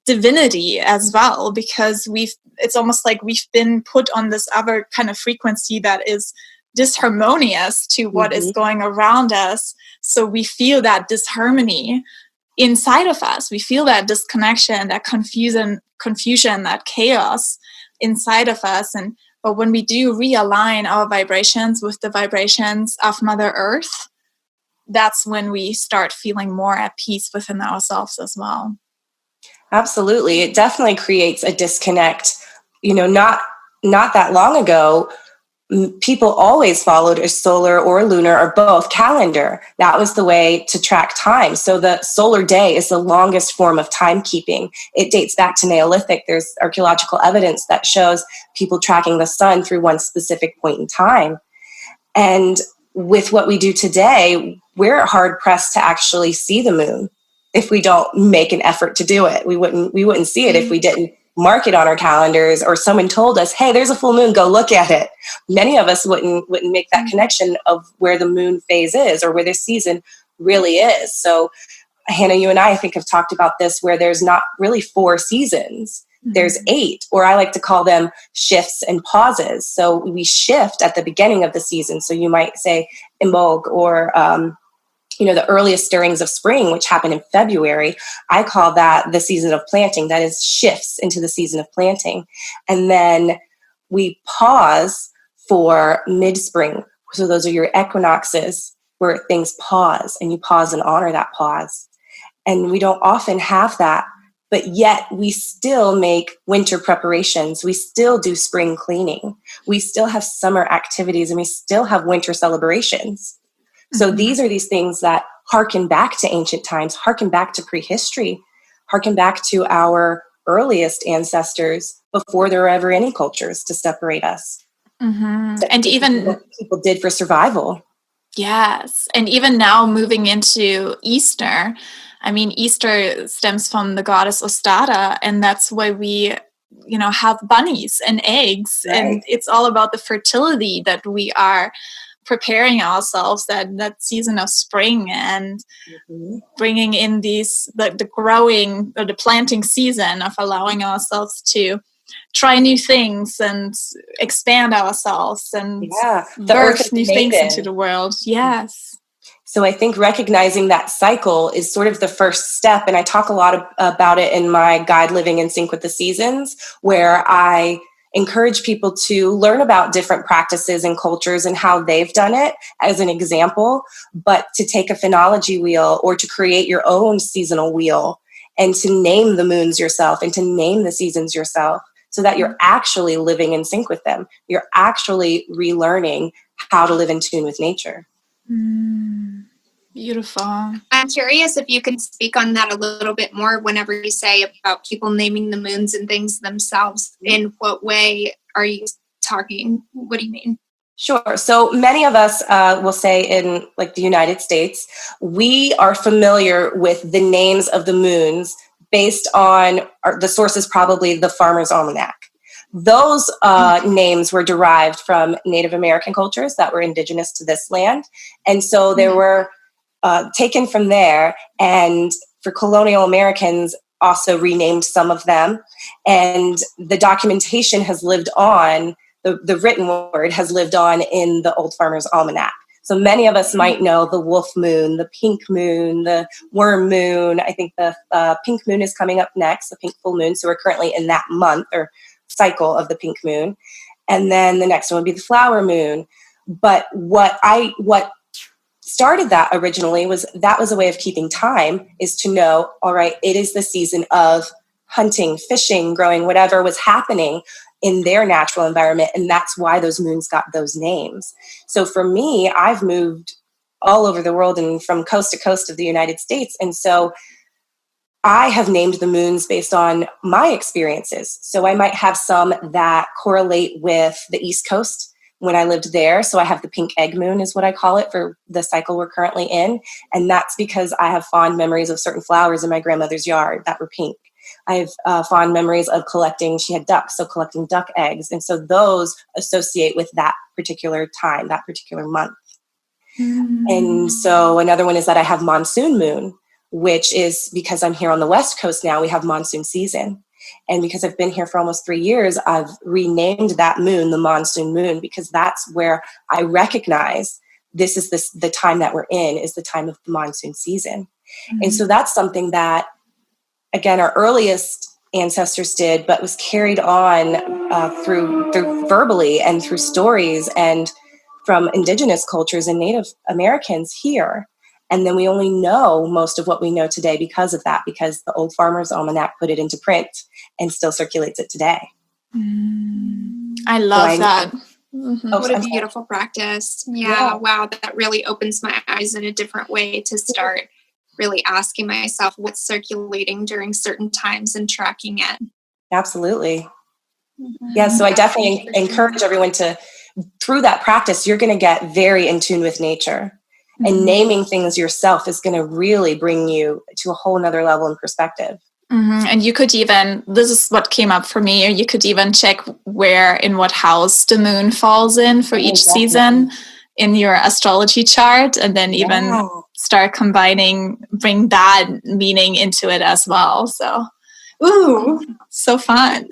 divinity as well, because it's almost like we've been put on this other kind of frequency that is disharmonious to what is going around us. So we feel that disharmony inside of us. We feel that disconnection, that confusion, that chaos inside of us. But when we do realign our vibrations with the vibrations of Mother Earth, that's when we start feeling more at peace within ourselves as well. Absolutely. It definitely creates a disconnect. Not that long ago, people always followed a solar or lunar or both calendar. That was the way to track time. So the solar day is the longest form of timekeeping. It dates back to Neolithic. There's archaeological evidence that shows people tracking the sun through one specific point in time. And with what we do today, we're hard pressed to actually see the moon if we don't make an effort to do it. We wouldn't see it if we didn't mark it on our calendars, or someone told us, hey, there's a full moon, go look at it. Many of us wouldn't make that connection of where the moon phase is or where the season really is. So Hannah, you and I think have talked about this, where there's not really 4 seasons. There's 8, or I like to call them shifts and pauses. So we shift at the beginning of the season. So you might say Imbolc, or the earliest stirrings of spring, which happen in February. I call that the season of planting. That is shifts into the season of planting. And then we pause for mid-spring. So those are your equinoxes, where things pause, and you pause and honor that pause. And we don't often have that, but yet we still make winter preparations. We still do spring cleaning. We still have summer activities, and we still have winter celebrations. So these are these things that harken back to ancient times, harken back to prehistory, harken back to our earliest ancestors before there were ever any cultures to separate us. And even what people did for survival. Yes. And even now moving into Easter, I mean, Easter stems from the goddess Ostara, and that's why we, have bunnies and eggs. Right. And it's all about the fertility that we are preparing ourselves, that season of spring, and bringing in the growing or the planting season of allowing ourselves to try new things and expand ourselves and birth new things into the world. Yes. So I think recognizing that cycle is sort of the first step. And I talk a lot about it in my guide, Living in Sync with the Seasons, where I encourage people to learn about different practices and cultures and how they've done it as an example, but to take a phenology wheel or to create your own seasonal wheel and to name the moons yourself and to name the seasons yourself, so that you're actually living in sync with them. You're actually relearning how to live in tune with nature. Beautiful. I'm curious if you can speak on that a little bit more whenever you say about people naming the moons and things themselves. In what way are you talking? What do you mean? Sure. So many of us will say in the United States, we are familiar with the names of the moons based on the source is probably the Farmer's Almanac. Those names were derived from Native American cultures that were indigenous to this land. And so they were taken from there, and for colonial Americans also renamed some of them. And the documentation has lived on, the written word has lived on in the Old Farmer's Almanac. So many of us might know the wolf moon, the pink moon, the worm moon. I think the pink moon is coming up next, the pink full moon. So we're currently in that month or cycle of the pink moon. And then the next one would be the flower moon. But what started that originally was a way of keeping time, is to know, all right, it is the season of hunting, fishing, growing, whatever was happening in their natural environment. And that's why those moons got those names. So for me, I've moved all over the world and from coast to coast of the United States. And so I have named the moons based on my experiences. So I might have some that correlate with the East Coast when I lived there. So I have the pink egg moon is what I call it for the cycle we're currently in. And that's because I have fond memories of certain flowers in my grandmother's yard that were pink. I have fond memories of she had ducks, so collecting duck eggs. And so those associate with that particular time, that particular month. And so another one is that I have monsoon moon, which is because I'm here on the West Coast now, we have monsoon season. And because I've been here for almost 3 years, I've renamed that moon the monsoon moon, because that's where I recognize the time that we're in is the time of the monsoon season. And so that's something that, again, our earliest ancestors did, but was carried on through verbally and through stories and from indigenous cultures and Native Americans here. And then we only know most of what we know today because of that, because the Old Farmer's Almanac put it into print and still circulates it today. I love that. What a beautiful practice. Yeah, wow, that really opens my eyes in a different way to start really asking myself what's circulating during certain times and tracking it. Absolutely. Yeah, so I definitely encourage everyone to, through that practice, you're going to get very in tune with nature. And naming things yourself is going to really bring you to a whole nother level and perspective. And you could even, this is what came up for me, you could even check where, in what house the moon falls in for each season in your astrology chart, and then even start combining, bring that meaning into it as well. So, so fun.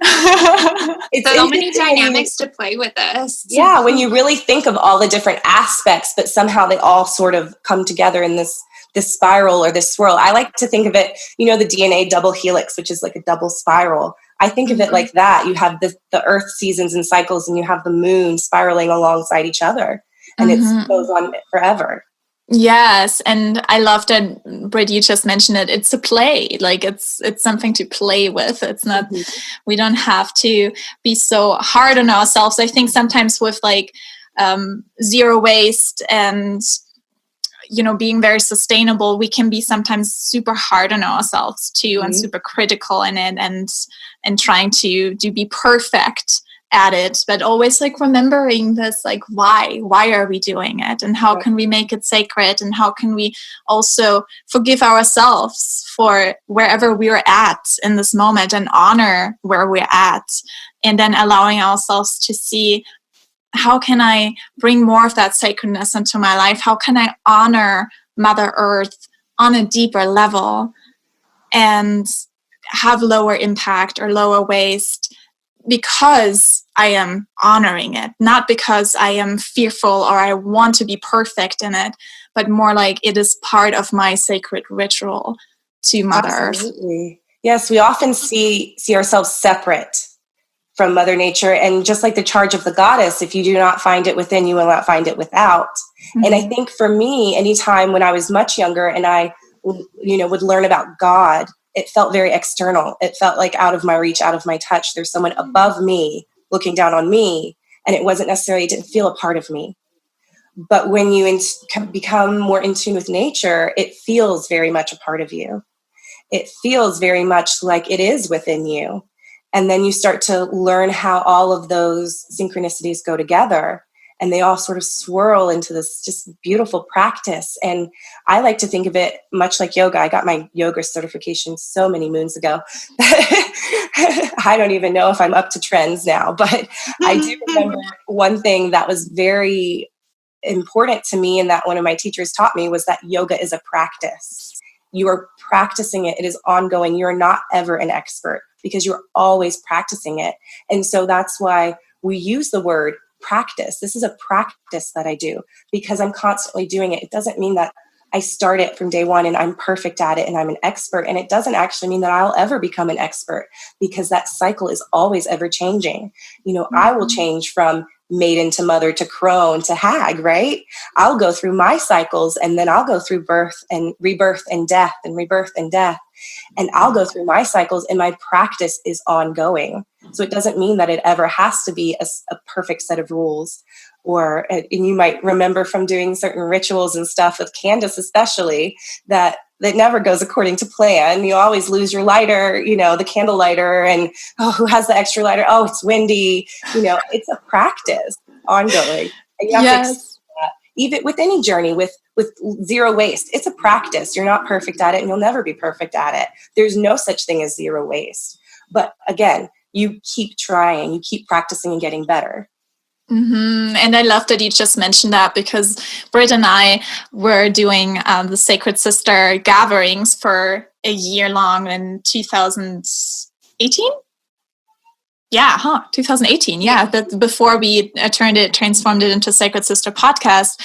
It's so many dynamics to play with this. Yeah, when you really think of all the different aspects, but somehow they all sort of come together in this spiral or this swirl. I like to think of it, the DNA double helix, which is like a double spiral. I think of it like that. You have the earth seasons and cycles, and you have the moon spiraling alongside each other, and it goes on forever. Yes, and I love that, Britt, you just mentioned it. It's a play, like it's something to play with. It's not, we don't have to be so hard on ourselves. I think sometimes with like zero waste and being very sustainable, we can be sometimes super hard on ourselves too, and super critical in it, and trying to be perfect at it, but always like remembering this, like why are we doing it, and how can we make it sacred, and how can we also forgive ourselves for wherever we're at in this moment and honor where we're at, and then allowing ourselves to see, how can I bring more of that sacredness into my life? How can I honor Mother Earth on a deeper level and have lower impact or lower waste, because I am honoring it, not because I am fearful or I want to be perfect in it, but more like it is part of my sacred ritual to Mother Absolutely. Earth. Yes, we often see ourselves separate from Mother Nature, and just like the charge of the goddess, if you do not find it within, you will not find it without. And I think for me, anytime when I was much younger and I, would learn about God, it felt very external. It felt like out of my reach, out of my touch. There's someone above me looking down on me, and it didn't feel a part of me. But when you become more in tune with nature, it feels very much a part of you. It feels very much like it is within you. And then you start to learn how all of those synchronicities go together, and they all sort of swirl into this just beautiful practice. And I like to think of it much like yoga. I got my yoga certification so many moons ago. I don't even know if I'm up to trends now, but I do remember one thing that was very important to me, and that one of my teachers taught me, was that yoga is a practice. You are practicing it. It is ongoing. You're not ever an expert, because you're always practicing it. And so that's why we use the word practice. This is a practice that I do, because I'm constantly doing it. It doesn't mean that I start it from day one and I'm perfect at it and I'm an expert. And it doesn't actually mean that I'll ever become an expert, because that cycle is always ever changing. I will change from maiden to mother to crone to hag, right? I'll go through my cycles, and then I'll go through birth and rebirth and death and rebirth and death. And I'll go through my cycles, and my practice is ongoing. So it doesn't mean that it ever has to be a perfect set of rules. And you might remember from doing certain rituals and stuff with Candace, especially, that never goes according to plan. You always lose your lighter, the candle lighter, and who has the extra lighter? Oh, it's windy. It's a practice ongoing. And you have to accept that. Even with any journey, with zero waste, it's a practice. You're not perfect at it, and you'll never be perfect at it. There's no such thing as zero waste. But again, you keep trying, you keep practicing and getting better. And I love that you just mentioned that, because Britt and I were doing the Sacred Sister gatherings for a year long in 2018. 2018. Yeah, that before we transformed it into Sacred Sister podcast.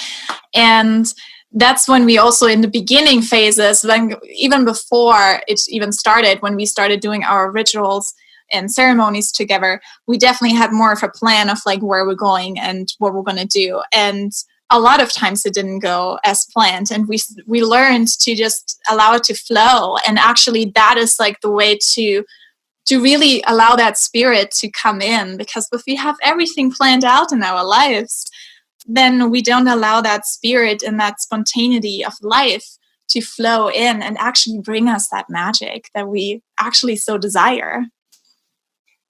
And that's when we also, in the beginning phases, when even before it even started, when we started doing our rituals and ceremonies together, we definitely had more of a plan of like where we're going and what we're going to do. And a lot of times it didn't go as planned, and we learned to just allow it to flow. And actually that is like the way to really allow that spirit to come in, because if we have everything planned out in our lives, then we don't allow that spirit and that spontaneity of life to flow in and actually bring us that magic that we actually so desire.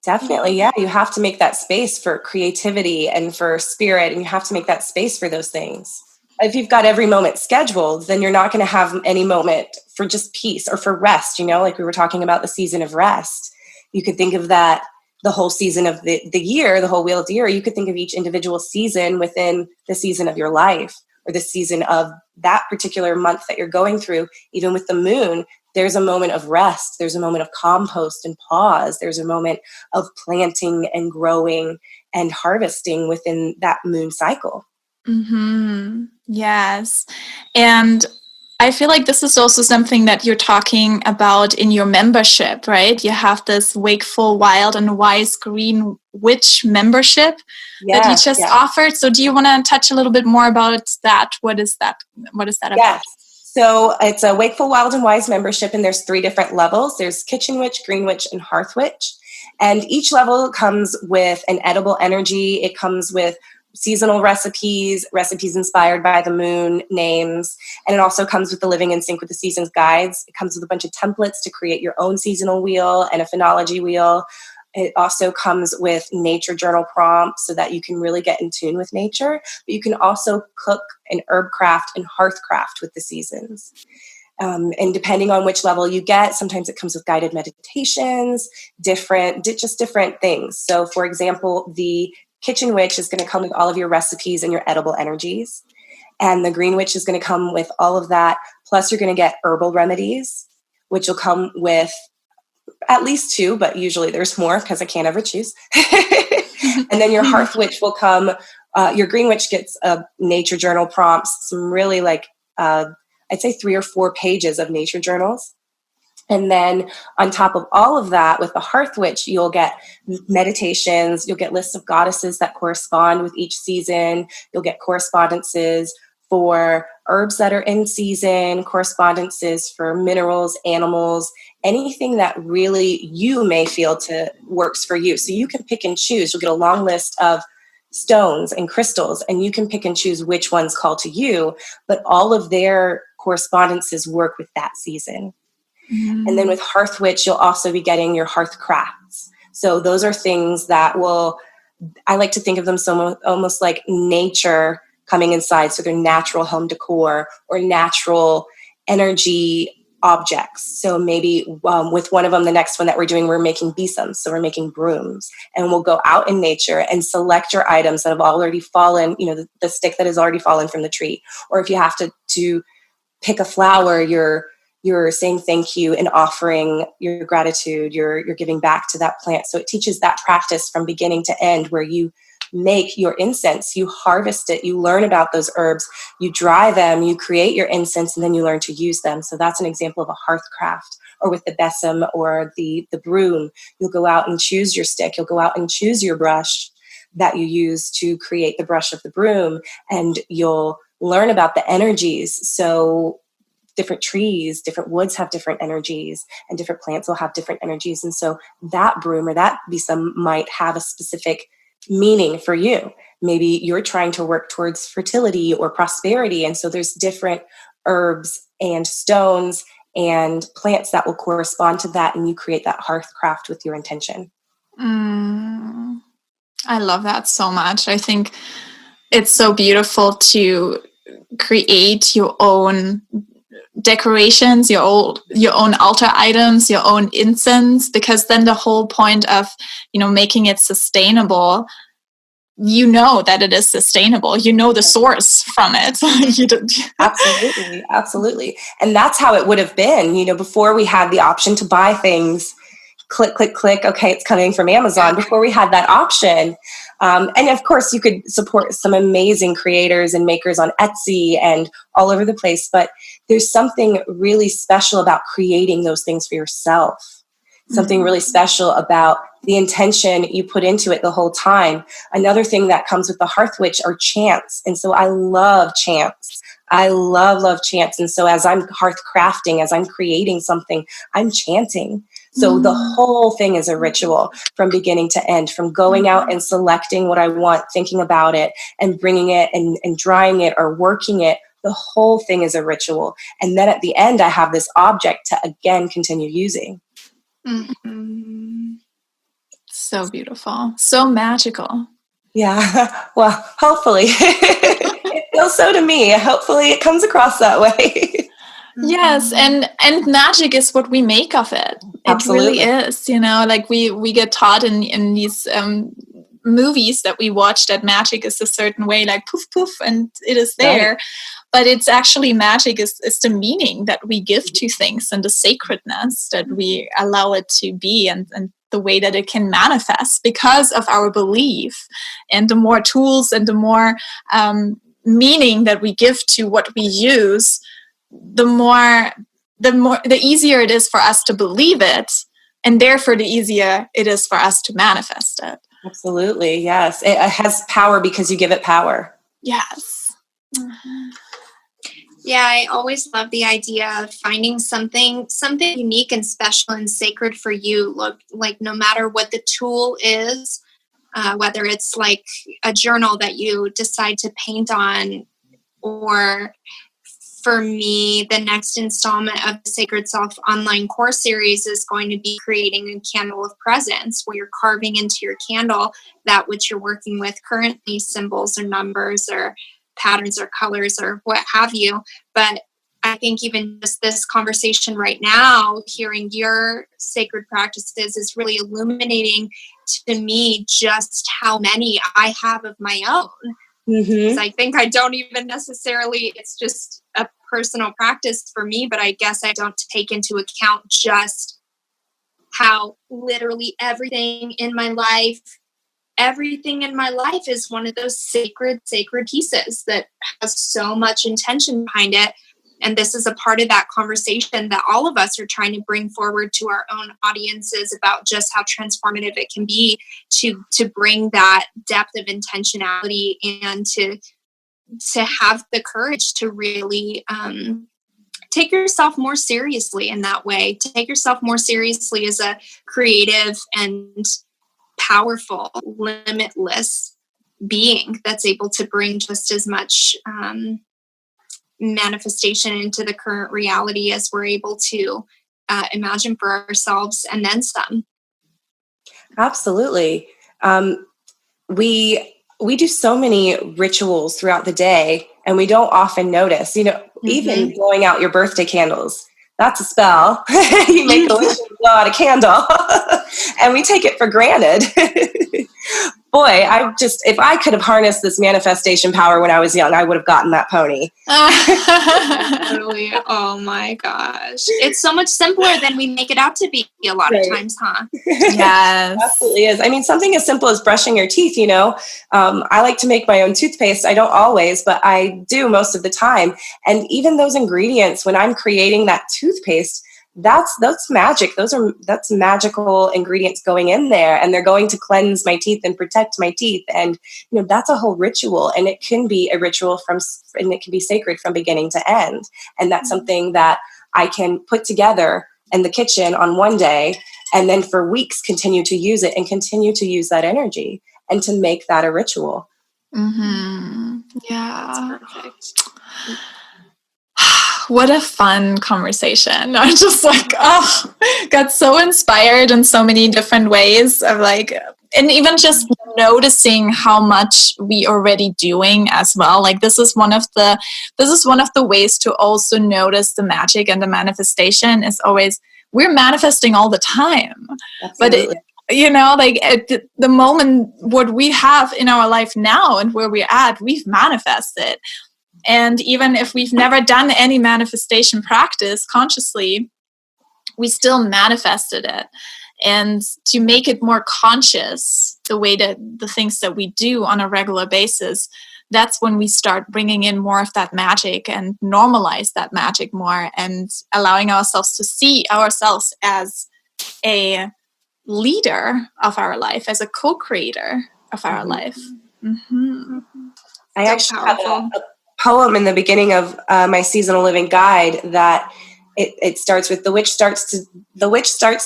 Definitely, yeah. You have to make that space for creativity and for spirit, and you have to make that space for those things. If you've got every moment scheduled, then you're not going to have any moment for just peace or for rest, like we were talking about the season of rest. You could think of that the whole season of the year, the whole wheel of the year. You could think of each individual season within the season of your life, or the season of that particular month that you're going through. Even with the moon, there's a moment of rest. There's a moment of compost and pause. There's a moment of planting and growing and harvesting within that moon cycle. Mm-hmm. Yes. And I feel like this is also something that you're talking about in your membership, right? You have this Wakeful, Wild, and Wise Green Witch membership that you just offered. So do you want to touch a little bit more about that? What is that about? Yes. So it's a Wakeful, Wild, and Wise membership, and there's 3 different levels. There's Kitchen Witch, Green Witch, and Hearth Witch. And each level comes with an edible energy. It comes with seasonal recipes inspired by the moon names. And it also comes with the Living in Sync with the Seasons guides. It comes with a bunch of templates to create your own seasonal wheel and a phenology wheel. It also comes with nature journal prompts so that you can really get in tune with nature. But you can also cook and herb craft and hearth craft with the seasons. And depending on which level you get, sometimes it comes with guided meditations, different things. So for example, the Kitchen Witch is going to come with all of your recipes and your edible energies. And the Green Witch is going to come with all of that. Plus you're going to get herbal remedies, which will come with at least 2, but usually there's more because I can't ever choose. And then your Hearth Witch will come, your Green Witch gets nature journal prompts, some really I'd say 3 or 4 pages of nature journals. And then on top of all of that, with the Hearth Witch, you'll get meditations, you'll get lists of goddesses that correspond with each season, you'll get correspondences for herbs that are in season, correspondences for minerals, animals, anything that really you may feel works for you. So you can pick and choose. You'll get a long list of stones and crystals, and you can pick and choose which ones call to you, but all of their correspondences work with that season. Mm-hmm. And then with Hearth Witch, you'll also be getting your hearth crafts. So those are things that I like to think of them almost like nature coming inside. So they're natural home decor or natural energy objects. So maybe with one of them, the next one that we're doing, we're making besoms. So we're making brooms, and we'll go out in nature and select your items that have already fallen, the stick that has already fallen from the tree. Or if you have to pick a flower, you're saying thank you and offering your gratitude, you're giving back to that plant. So it teaches that practice from beginning to end, where you make your incense, you harvest it, you learn about those herbs, you dry them, you create your incense, and then you learn to use them. So that's an example of a hearth craft. Or with the besom or the broom, you'll go out and choose your stick, you'll go out and choose your brush that you use to create the brush of the broom, and you'll learn about the energies. So different trees, different woods have different energies, and different plants will have different energies. And so that broom or that besom might have a specific meaning for you. Maybe you're trying to work towards fertility or prosperity. And so there's different herbs and stones and plants that will correspond to that. And you create that hearth craft with your intention. I love that so much. I think it's so beautiful to create your own decorations, your own altar items, your own incense, because then the whole point of making it sustainable, that it is sustainable, the source from it. Absolutely. And that's how it would have been, before we had the option to buy things click, click, click. Okay, it's coming from Amazon. Before we had that option. And of course, you could support some amazing creators and makers on Etsy and all over the place. But there's something really special about creating those things for yourself. Something really special about the intention you put into it the whole time. Another thing that comes with the Hearth Witch are chants. And so I love chants. I love chants. And so as I'm hearth crafting, as I'm creating something, I'm chanting. So the whole thing is a ritual from beginning to end, from going out and selecting what I want, thinking about it, and bringing it and drying it or working it. The whole thing is a ritual. And then at the end, I have this object to, again, continue using. Mm-hmm. So beautiful. So magical. Yeah. Well, hopefully. It feels so to me. Hopefully it comes across that way. Yes, and magic is what we make of it. Absolutely. It really is, like we get taught in these movies that we watch that magic is a certain way, like poof poof, and it is there. Right. But it's actually magic is the meaning that we give to things and the sacredness that we allow it to be, and the way that it can manifest because of our belief. And the more tools and the more meaning that we give to what we use, the easier it is for us to believe it, and therefore the easier it is for us to manifest it. Absolutely, yes. It has power because you give it power. Yes. Mm-hmm. Yeah, I always love the idea of finding something unique and special and sacred for you. Look, like no matter what the tool is, whether it's like a journal that you decide to paint on, or for me, the next installment of the Sacred Self online course series is going to be creating a candle of presence, where you're carving into your candle that which you're working with currently, symbols or numbers or patterns or colors or what have you. But I think even just this conversation right now, hearing your sacred practices is really illuminating to me just how many I have of my own. Mm-hmm. I think I don't even necessarily, it's just a personal practice for me, but I guess I don't take into account just how literally everything in my life is one of those sacred pieces that has so much intention behind it. And this is a part of that conversation that all of us are trying to bring forward to our own audiences about just how transformative it can be to bring that depth of intentionality and to have the courage to really take yourself more seriously in that way, to take yourself more seriously as a creative and powerful, limitless being that's able to bring just as much manifestation into the current reality as we're able to imagine for ourselves, and then some. Absolutely. We do so many rituals throughout the day, and we don't often notice, even blowing out your birthday candles. That's a spell. You make a wish and blow out a candle, and we take it for granted. Boy, if I could have harnessed this manifestation power when I was young, I would have gotten that pony. Totally. Oh my gosh. It's so much simpler than we make it out to be a lot of times, huh? Yes. Absolutely is. I mean, something as simple as brushing your teeth, I like to make my own toothpaste. I don't always, but I do most of the time. And even those ingredients, when I'm creating that toothpaste, that's magic. That's magical ingredients going in there, and they're going to cleanse my teeth and protect my teeth. And that's a whole ritual, and it can be a ritual and it can be sacred from beginning to end. And that's something that I can put together in the kitchen on one day, and then for weeks continue to use it and continue to use that energy and to make that a ritual. Mm-hmm. Yeah, that's perfect. What a fun conversation. I'm just got so inspired in so many different ways of and even just noticing how much we already doing as well. This is one of the ways to also notice the magic and the manifestation is always, we're manifesting all the time. Absolutely. But at the moment, what we have in our life now and where we're at, we've manifested. And even if we've never done any manifestation practice consciously, we still manifested it. and to make it more conscious, the way that the things that we do on a regular basis, that's when we start bringing in more of that magic and normalize that magic more, and allowing ourselves to see ourselves as a leader of our life, as a co-creator of our life. I actually have a poem in the beginning of my seasonal living guide that it starts with, the witch starts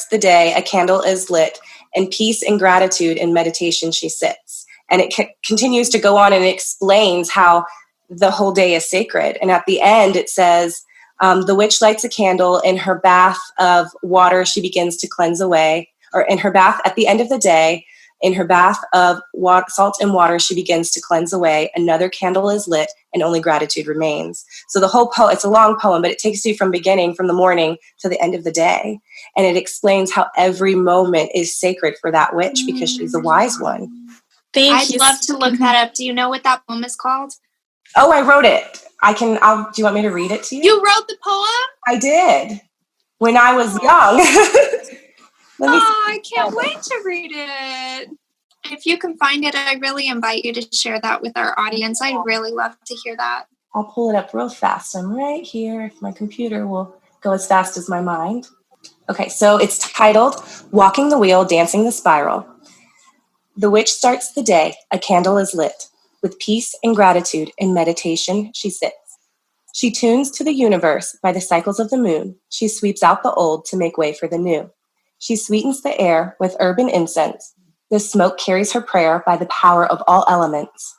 the day, a candle is lit, and peace and gratitude in meditation she sits. And it continues to go on, and it explains how the whole day is sacred. And at the end it says, the witch lights a candle, in her bath of water she begins to cleanse away, or in her bath at the end of the day, in her bath of salt and water she begins to cleanse away. Another candle is lit, and only gratitude remains. So the whole poem, it's a long poem, but it takes you from the morning to the end of the day. And it explains how every moment is sacred for that witch, because she's a wise one. I'd love to look that up. Do you know what that poem is called? Oh, I wrote it. Do you want me to read it to you? You wrote the poem? I did. When I was young. I can't wait to read it. If you can find it, I really invite you to share that with our audience. I'd really love to hear that. I'll pull it up real fast. I'm right here. If my computer will go as fast as my mind. Okay, so it's titled, Walking the Wheel, Dancing the Spiral. The witch starts the day, a candle is lit. With peace and gratitude in meditation she sits. She tunes to the universe by the cycles of the moon. She sweeps out the old to make way for the new. She sweetens the air with herb and incense. The smoke carries her prayer by the power of all elements.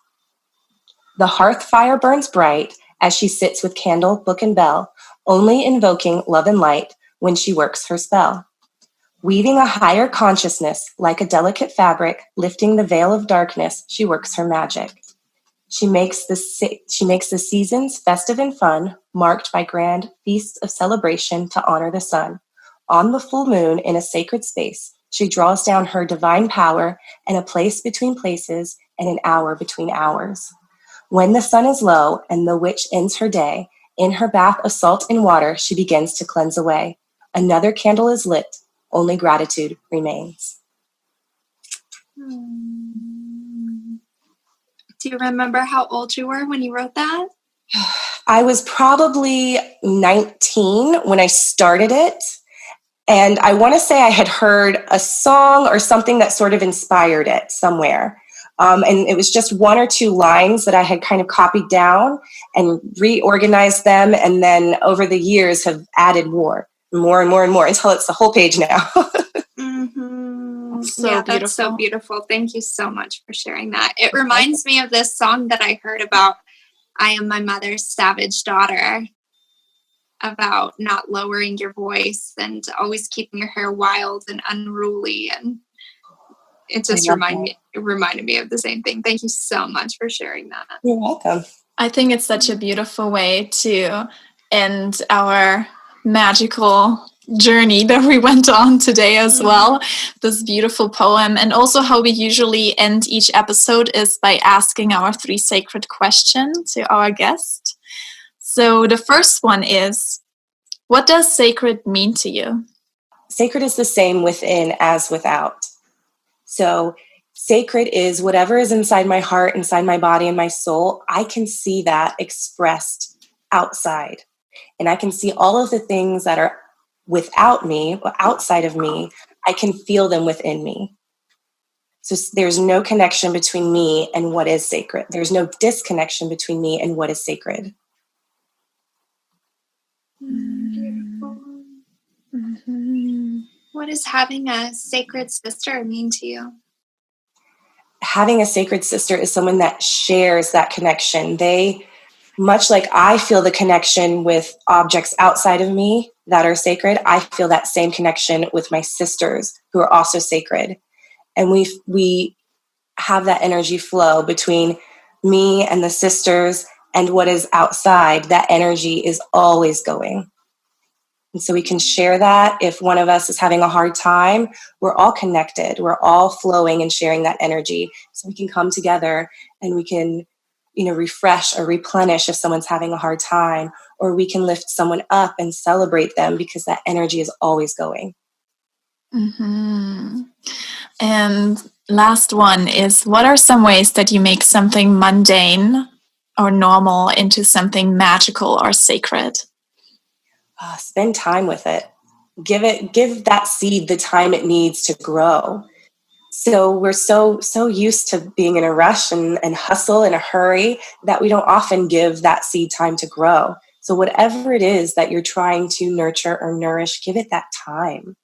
The hearth fire burns bright as she sits with candle, book, and bell, only invoking love and light when she works her spell. Weaving a higher consciousness like a delicate fabric, lifting the veil of darkness, she works her magic. She makes the seasons festive and fun, marked by grand feasts of celebration to honor the sun. On the full moon, in a sacred space, she draws down her divine power and a place between places and an hour between hours. When the sun is low and the witch ends her day, in her bath of salt and water, she begins to cleanse away. Another candle is lit, only gratitude remains. Do you remember how old you were when you wrote that? I was probably 19 when I started it. And I want to say I had heard a song or something that sort of inspired it somewhere. And it was just one or two lines that I had kind of copied down and reorganized them. And then over the years have added more and more until it's the whole page now. That's so beautiful. Thank you so much for sharing that. It reminds me of this song that I heard about, I Am My Mother's Savage Daughter, about not lowering your voice and always keeping your hair wild and unruly. And it just reminded me of the same thing. Thank you so much for sharing that. You're welcome. I think it's such a beautiful way to end our magical journey that we went on today as well. This beautiful poem. And also how we usually end each episode is by asking our 3 sacred questions to our guest. So the first one is, what does sacred mean to you? Sacred is the same within as without. So sacred is whatever is inside my heart, inside my body, and my soul. I can see that expressed outside. And I can see all of the things that are without me, or outside of me. I can feel them within me. So there's no connection between me and what is sacred. There's no disconnection between me and what is sacred. Beautiful. What does having a sacred sister mean to you? Having a sacred sister is someone that shares that connection. They, much like I feel the connection with objects outside of me that are sacred, I feel that same connection with my sisters who are also sacred. And we have that energy flow between me and the sisters and what is outside. That energy is always going. And so we can share that. If one of us is having a hard time, we're all connected. We're all flowing and sharing that energy. So we can come together and we can, refresh or replenish if someone's having a hard time, or we can lift someone up and celebrate them because that energy is always going. Mm-hmm. And last one is, what are some ways that you make something mundane or normal into something magical or sacred? Spend time with it. Give that seed the time it needs to grow. So we're so used to being in a rush and hustle in a hurry that we don't often give that seed time to grow. So whatever it is that you're trying to nurture or nourish, give it that time.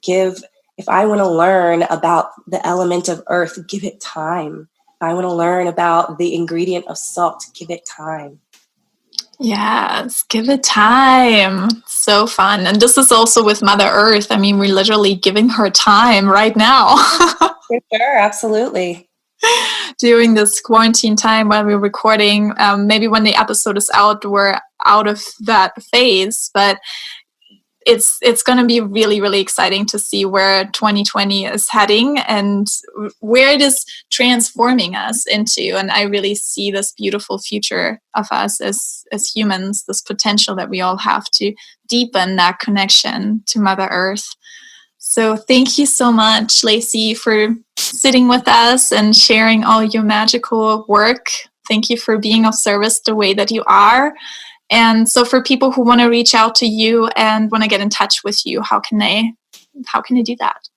If I want to learn about the element of earth, give it time. If I want to learn about the ingredient of salt, give it time. Yes, give it time. So fun. And this is also with Mother Earth. I mean, we're literally giving her time right now. For sure, absolutely. During this quarantine time while we're recording, maybe when the episode is out, we're out of that phase, but it's going to be really, really exciting to see where 2020 is heading and where it is transforming us into. And I really see this beautiful future of us as humans, this potential that we all have to deepen that connection to Mother Earth. So thank you so much, Lacey, for sitting with us and sharing all your magical work. Thank you for being of service the way that you are. And so for people who want to reach out to you and want to get in touch with you, how can they do that?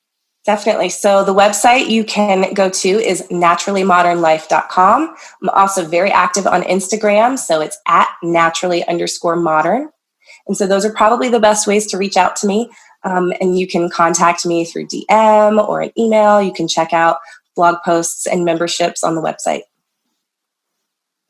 Definitely. So the website you can go to is naturallymodernlife.com. I'm also very active on Instagram. So it's at naturally_modern. And so those are probably the best ways to reach out to me. And you can contact me through DM or an email. You can check out blog posts and memberships on the website.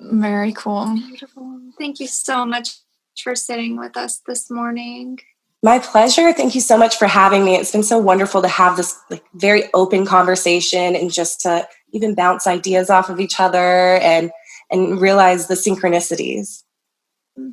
Very cool. Beautiful. Thank you so much for sitting with us this morning. My pleasure. Thank you so much for having me. It's been so wonderful to have this very open conversation and just to even bounce ideas off of each other and realize the synchronicities.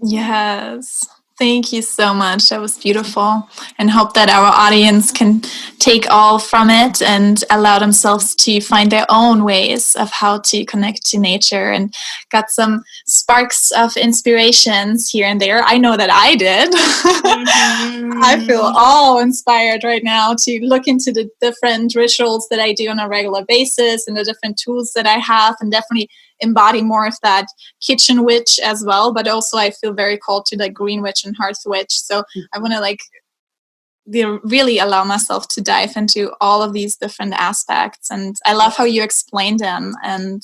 Yes. Thank you so much. That was beautiful. And hope that our audience can take all from it and allow themselves to find their own ways of how to connect to nature, and got some sparks of inspirations here and there. I know that I did. Mm-hmm. I feel all inspired right now to look into the different rituals that I do on a regular basis and the different tools that I have, and definitely embody more of that kitchen witch as well. But also I feel very called to the green witch and hearth witch. So I want to really allow myself to dive into all of these different aspects. And I love how you explained them, and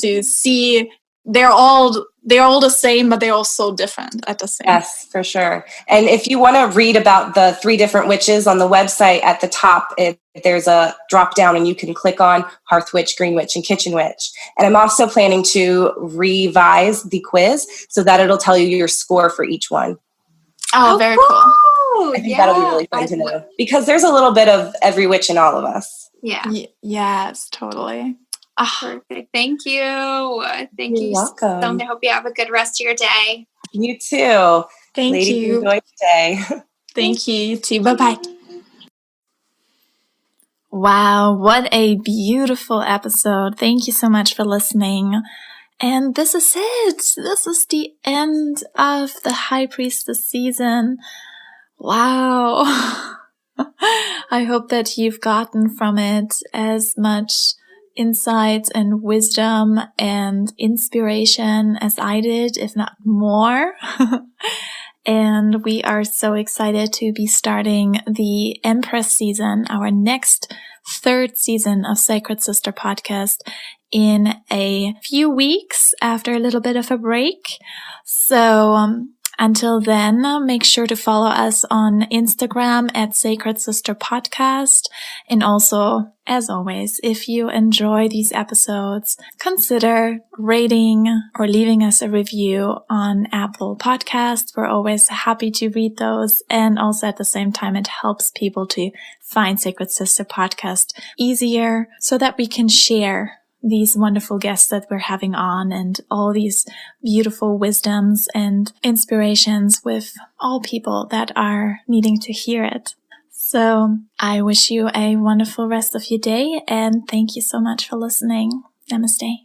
to see they're all the same, but they're all so different at the same. Yes, for sure. And if you want to read about the 3 different witches on the website, at the top, there's a drop down and you can click on Hearth Witch, Green Witch, and Kitchen Witch. And I'm also planning to revise the quiz so that it'll tell you your score for each one. Oh, very cool. I think that'll be really fun to know, because there's a little bit of every witch in all of us. Yeah. Yes, totally. Perfect. Thank you. Thank you welcome. so much. I hope you have a good rest of your day. You too. Thank Ladies, you. Enjoy today. Thank you. You too. Bye-bye. Wow, what a beautiful episode. Thank you so much for listening. And this is it. This is the end of the High Priestess season. Wow. I hope that you've gotten from it as much insight and wisdom and inspiration as I did, if not more. And we are so excited to be starting the Empress season, our next 3rd season of Sacred Sister Podcast, in a few weeks after a little bit of a break. So until then, make sure to follow us on Instagram at Sacred Sister Podcast. And also, as always, if you enjoy these episodes, consider rating or leaving us a review on Apple Podcasts. We're always happy to read those. And also at the same time, it helps people to find Sacred Sister Podcast easier so that we can share these wonderful guests that we're having on and all these beautiful wisdoms and inspirations with all people that are needing to hear it. So I wish you a wonderful rest of your day, and thank you so much for listening. Namaste.